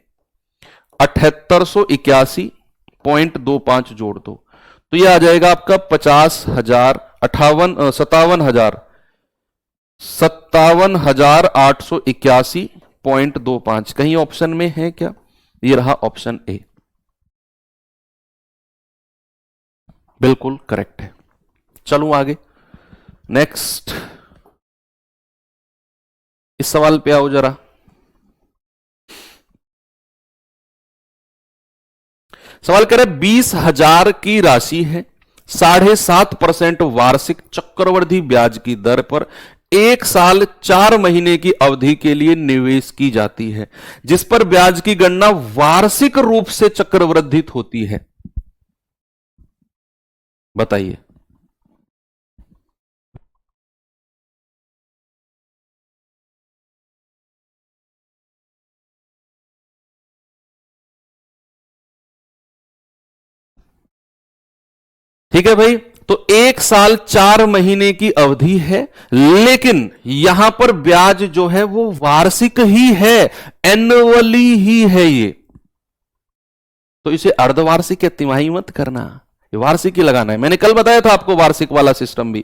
7881.25 जोड़ दो, तो ये आ जाएगा आपका 50,000 57,881.25। कहीं ऑप्शन में है क्या? ये रहा ऑप्शन ए, बिल्कुल करेक्ट है। चलूं आगे, नेक्स्ट इस सवाल पे आओ जरा। सवाल कह रहे 20,000 की राशि है, 7.5% वार्षिक चक्रवृद्धि ब्याज की दर पर 1 साल 4 महीने की अवधि के लिए निवेश की जाती है, जिस पर ब्याज की गणना वार्षिक रूप से चक्रवृद्धित होती है। बताइए। ठीक है भाई, तो 1 साल 4 महीने की अवधि है, लेकिन यहां पर ब्याज जो है वो वार्षिक ही है, एनुअली ही है ये, तो इसे अर्धवार्षिक या तिमाही मत करना, ये वार्षिक ही लगाना है। मैंने कल बताया था आपको वार्षिक वाला सिस्टम भी।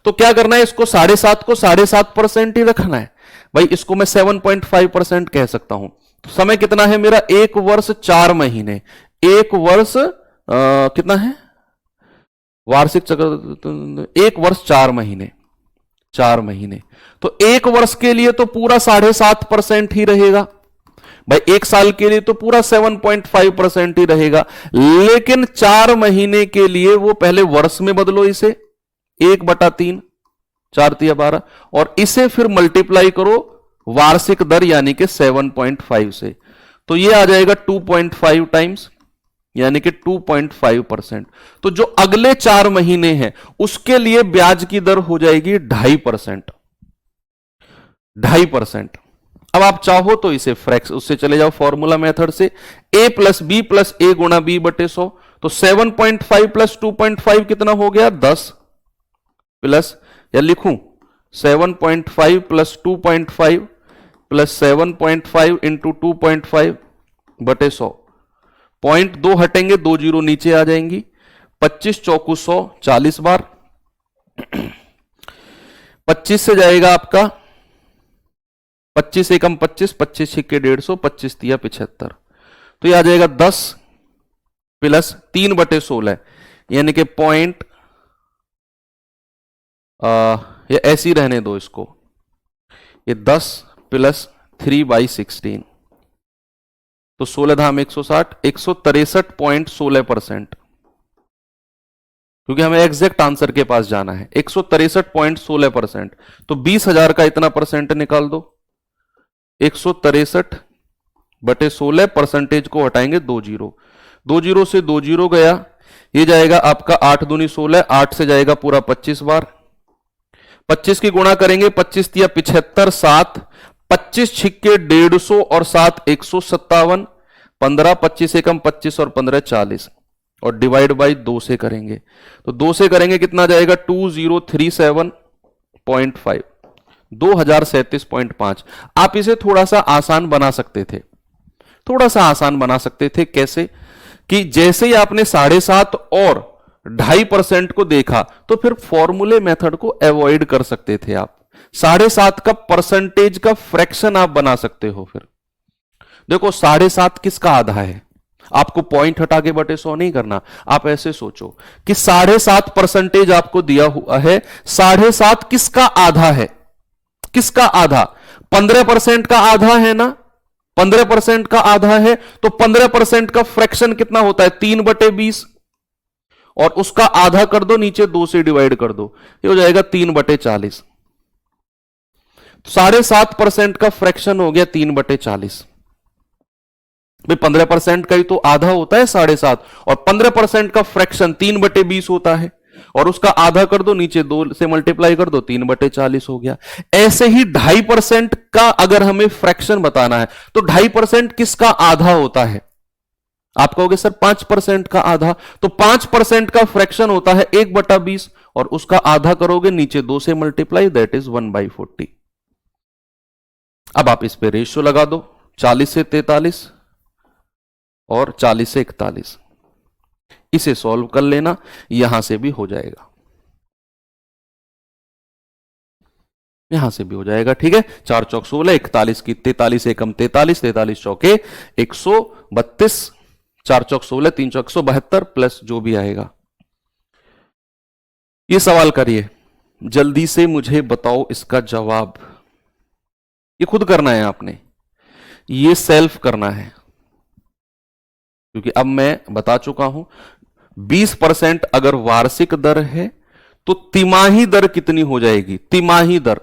तो क्या करना है, इसको 7.5 को 7.5% ही रखना है। भाई इसको मैं 7.5% कह सकता हूं। तो समय कितना है मेरा? 1 वर्ष 4 महीने। 1 वर्ष कितना है वार्षिक चक्र? 1 वर्ष 4 महीने, 4 महीने। तो 1 वर्ष के लिए तो पूरा 7.5% ही रहेगा भाई, 1 साल के लिए तो पूरा 7.5% ही रहेगा, लेकिन 4 महीने के लिए वो पहले वर्ष में बदलो इसे, 1/3, 4 तिया 12, और इसे फिर मल्टीप्लाई करो वार्षिक दर यानी कि 7.5 से, तो ये आ जाएगा 2.5 टाइम्स यानी कि 2.5%। तो जो अगले 4 महीने हैं उसके लिए ब्याज की दर हो जाएगी 2.5%। 2.5%। अब आप चाहो तो इसे फ्रैक्स उससे चले जाओ फॉर्मूला मेथड से, a प्लस बी प्लस ए गुणा बी बटे 100। तो 7.5 प्लस 2.5 कितना हो गया 10 प्लस, या लिखूं 7.5 प्लस 2.5 प्लस 7.5 इंटू 2.5 बटे 100। 0.2 हटेंगे, 2 जीरो नीचे आ जाएंगी। 25 चौकू 100, 40 बार। 25 से जाएगा आपका 25 एकम 25, 25 छिक्के 150, 25 तिया 75। तो ये आ जाएगा 10 प्लस 3 बटे 16 यानी कि पॉइंट, ये ऐसे ही रहने दो इसको, ये 10 प्लस 3/16 तो 16 धाम 160, 163.16%। क्योंकि हमें एग्जैक्ट आंसर के पास जाना है। 163.16%। तो 20,000 का इतना परसेंट निकाल दो। 163 बटे 16, परसेंटेज को हटाएंगे 2 जीरो, 2 जीरो से 2 जीरो गया, ये जाएगा आपका 8 दूनी 16, 8 से जाएगा पूरा 25 बार। 25 की गुणा करेंगे, 25 तिया 75, 7, 25 छिक्के 150 और 7 157, 15, 25 एकम 25 और 15 40 और डिवाइड बाई 2 से करेंगे। तो 2 से करेंगे कितना जाएगा 2037.5, 2037.5। आप इसे थोड़ा सा आसान बना सकते थे, थोड़ा सा आसान बना सकते थे। कैसे कि जैसे ही आपने 7.5 और 2.5% को देखा तो फिर फॉर्मूले मेथड को अवॉइड कर सकते थे। आप 7.5 का परसेंटेज का फ्रैक्शन आप बना सकते हो। फिर देखो 7.5 किसका आधा है, आपको पॉइंट हटा के बटे 100 नहीं करना। आप ऐसे सोचो कि 7.5 परसेंटेज आपको दिया हुआ है, 7.5 किसका आधा है, किसका आधा, 15% का आधा है ना, 15% का आधा है। तो 15% का फ्रैक्शन कितना होता है 3/20 और उसका आधा कर दो, नीचे 2 से डिवाइड कर दो, ये हो जाएगा 3/40। 7.5% का फ्रैक्शन हो गया 3/40। भाई 15% का ही तो आधा होता है 7.5 और 15% का फ्रैक्शन 3/20 होता है और उसका आधा कर दो, नीचे 2 से मल्टीप्लाई कर दो, 3/40 हो गया। ऐसे ही 2.5% का अगर हमें फ्रैक्शन बताना है तो 2.5% किसका आधा होता है, आप कहोगे सर 5% का आधा। तो 5% का फ्रैक्शन होता है 1/20 और उसका आधा करोगे, नीचे 2 से मल्टीप्लाई, दैट इज 1/40। अब आप इस पे रेशियो लगा दो, 40 से 43 और 40 से 41। इसे सॉल्व कर लेना, यहां से भी हो जाएगा, यहां से भी हो जाएगा। ठीक है, 4 चौक 16, 41 की 43 एकम 43, 43 चौके 132, 4 चौक 16, 3 चौक 172 प्लस जो भी आएगा। ये सवाल करिए, जल्दी से मुझे बताओ इसका जवाब। ये खुद करना है आपने, ये सेल्फ करना है, क्योंकि अब मैं बता चुका हूं 20% अगर वार्षिक दर है तो तिमाही दर कितनी हो जाएगी। तिमाही दर,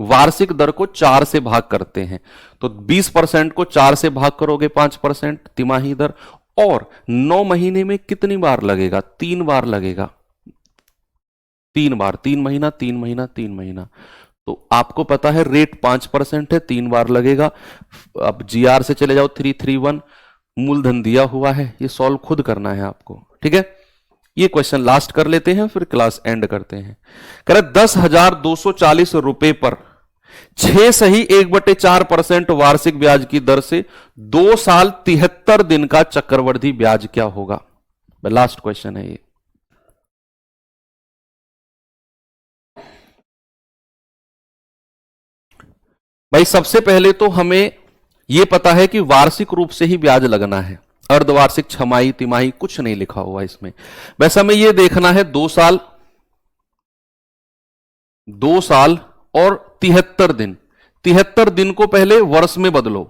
वार्षिक दर को 4 से भाग करते हैं, तो 20% को 4 से भाग करोगे 5% तिमाही दर। और 9 महीने में कितनी बार लगेगा, 3 बार लगेगा, 3 बार, 3 महीना 3 महीना 3 महीना। तो आपको पता है रेट 5% है, 3 बार लगेगा। अब जीआर से चले जाओ 331, मूलधन दिया हुआ है, ये सॉल्व खुद करना है आपको। ठीक है, ये क्वेश्चन लास्ट कर लेते हैं फिर क्लास एंड करते हैं। कह रहे 10,240 रुपए पर 6 सही 1/4% वार्षिक ब्याज की दर से 2 साल 73 दिन का चक्रवृद्धि ब्याज क्या होगा। लास्ट क्वेश्चन है ये। भाई सबसे पहले तो हमें यह पता है कि वार्षिक रूप से ही ब्याज लगना है, अर्धवार्षिक, छमाही, तिमाही कुछ नहीं लिखा हुआ इसमें। वैसे हमें यह देखना है 2 साल, 2 साल और 73 दिन। 73 दिन को पहले वर्ष में बदलो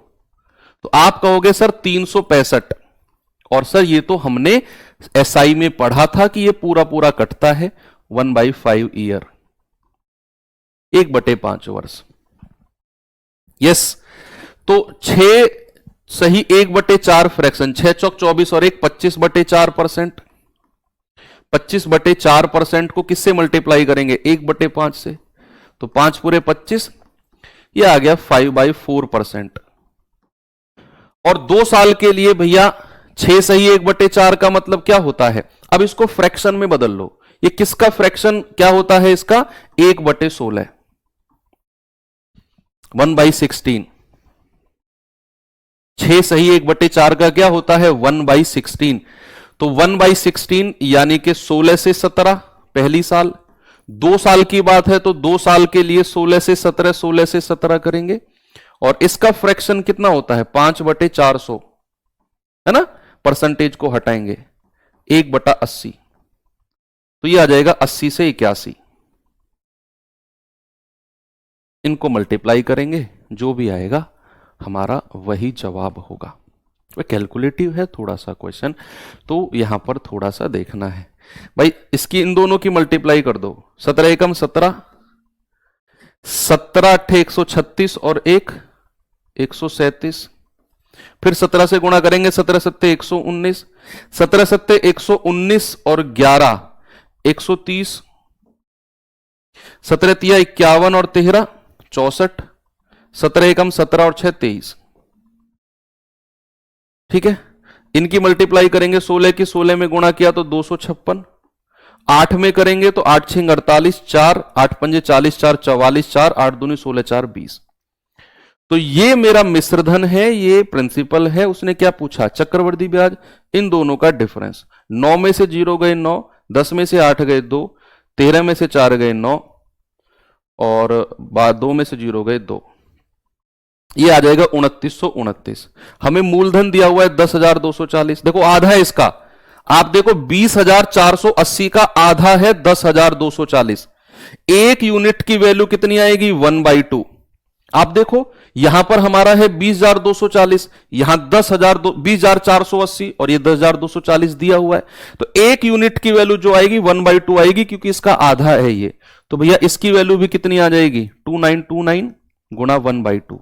तो आप कहोगे सर 365, और सर ये तो हमने एसआई में पढ़ा था कि ये पूरा पूरा कटता है 1/5 ईयर, 1/5 वर्ष। यस। तो 6 सही 1/4 फ्रैक्शन, 6 चौक 24 और 1 25/4%। 25/4% को किससे मल्टीप्लाई करेंगे? 1/5 से। तो 5 पूरे 25, ये आ गया 5/4%। और 2 साल के लिए भैया 6 सही 1/4 का मतलब क्या होता है? अब इसको फ्रैक्शन में बदल लो। ये किसका फ्रैक्शन क्या होता है इसका? 1/16, 1/16। 6 सही 1/4 का क्या होता है? 1/16। तो 1/16 यानी कि 16 से 17 पहली साल। 2 साल की बात है तो 2 साल के लिए 16 से 17, 16 से 17 करेंगे। और इसका फ्रैक्शन कितना होता है? 5/400, है ना? परसेंटेज को हटाएंगे, 1/80। तो ये आ जाएगा 80 से 81। इनको मल्टीप्लाई करेंगे, जो भी आएगा हमारा वही जवाब होगा। वह कैलकुलेटिव है थोड़ा सा क्वेश्चन, तो यहां पर थोड़ा सा देखना है भाई। इसकी इन दोनों की मल्टीप्लाई कर दो। 17 एकम 17, 17 8 136 और 1 137। फिर 17 से गुणा करेंगे, 17 सत्ते 119, 17 सत्ते 119 और 11 130, 17 तिया 51 और 13 64, 17 एकम 17 और 6 23। ठीक है, इनकी मल्टीप्लाई करेंगे। 16 की 16 में गुणा किया तो 256, 8 में करेंगे तो 8 6 48, 4 8 पंजे 40, 4 44, 4 8 दूनी 16, 4 20। तो ये मेरा मिश्रधन है, ये प्रिंसिपल है। उसने क्या पूछा? चक्रवृद्धि ब्याज, इन दोनों का डिफरेंस। 9 में से 0 गए 9, 10 में से 8 गए 2, 13 में से 4 गए 9 और 2 में से 0 गए 2। ये आ जाएगा 2929। हमें मूलधन दिया हुआ है 10,240। देखो आधा है इसका, आप देखो 20,480 का आधा है 10,240। एक यूनिट की वैल्यू कितनी आएगी? 1/2। आप देखो यहां पर हमारा है 20,240, यहां 20,480 और ये 10,240 दिया हुआ है। तो एक यूनिट की वैल्यू जो आएगी 1/2 आएगी, क्योंकि इसका आधा है ये। तो भैया इसकी वैल्यू भी कितनी आ जाएगी? 2929 गुणा 1/2।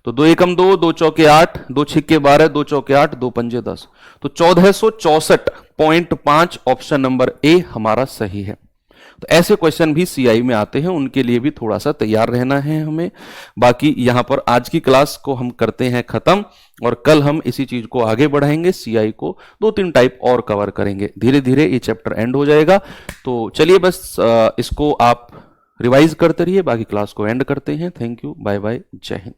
तो 2 एकम 2, 2 चौके 8, 2 छिक्के 12, 2 चौके 8, 2 पंजे 10। तो 1464.5 ऑप्शन नंबर ए हमारा सही है। तो ऐसे क्वेश्चन भी सीआई में आते हैं, उनके लिए भी थोड़ा सा तैयार रहना है हमें। बाकी यहां पर आज की क्लास को हम करते हैं खत्म, और कल हम इसी चीज को आगे बढ़ाएंगे। सीआई को 2-3 टाइप और कवर करेंगे, धीरे धीरे ये चैप्टर एंड हो जाएगा। तो चलिए बस इसको आप रिवाइज करते रहिए, बाकी क्लास को एंड करते हैं। थैंक यू, बाय बाय, जय हिंद।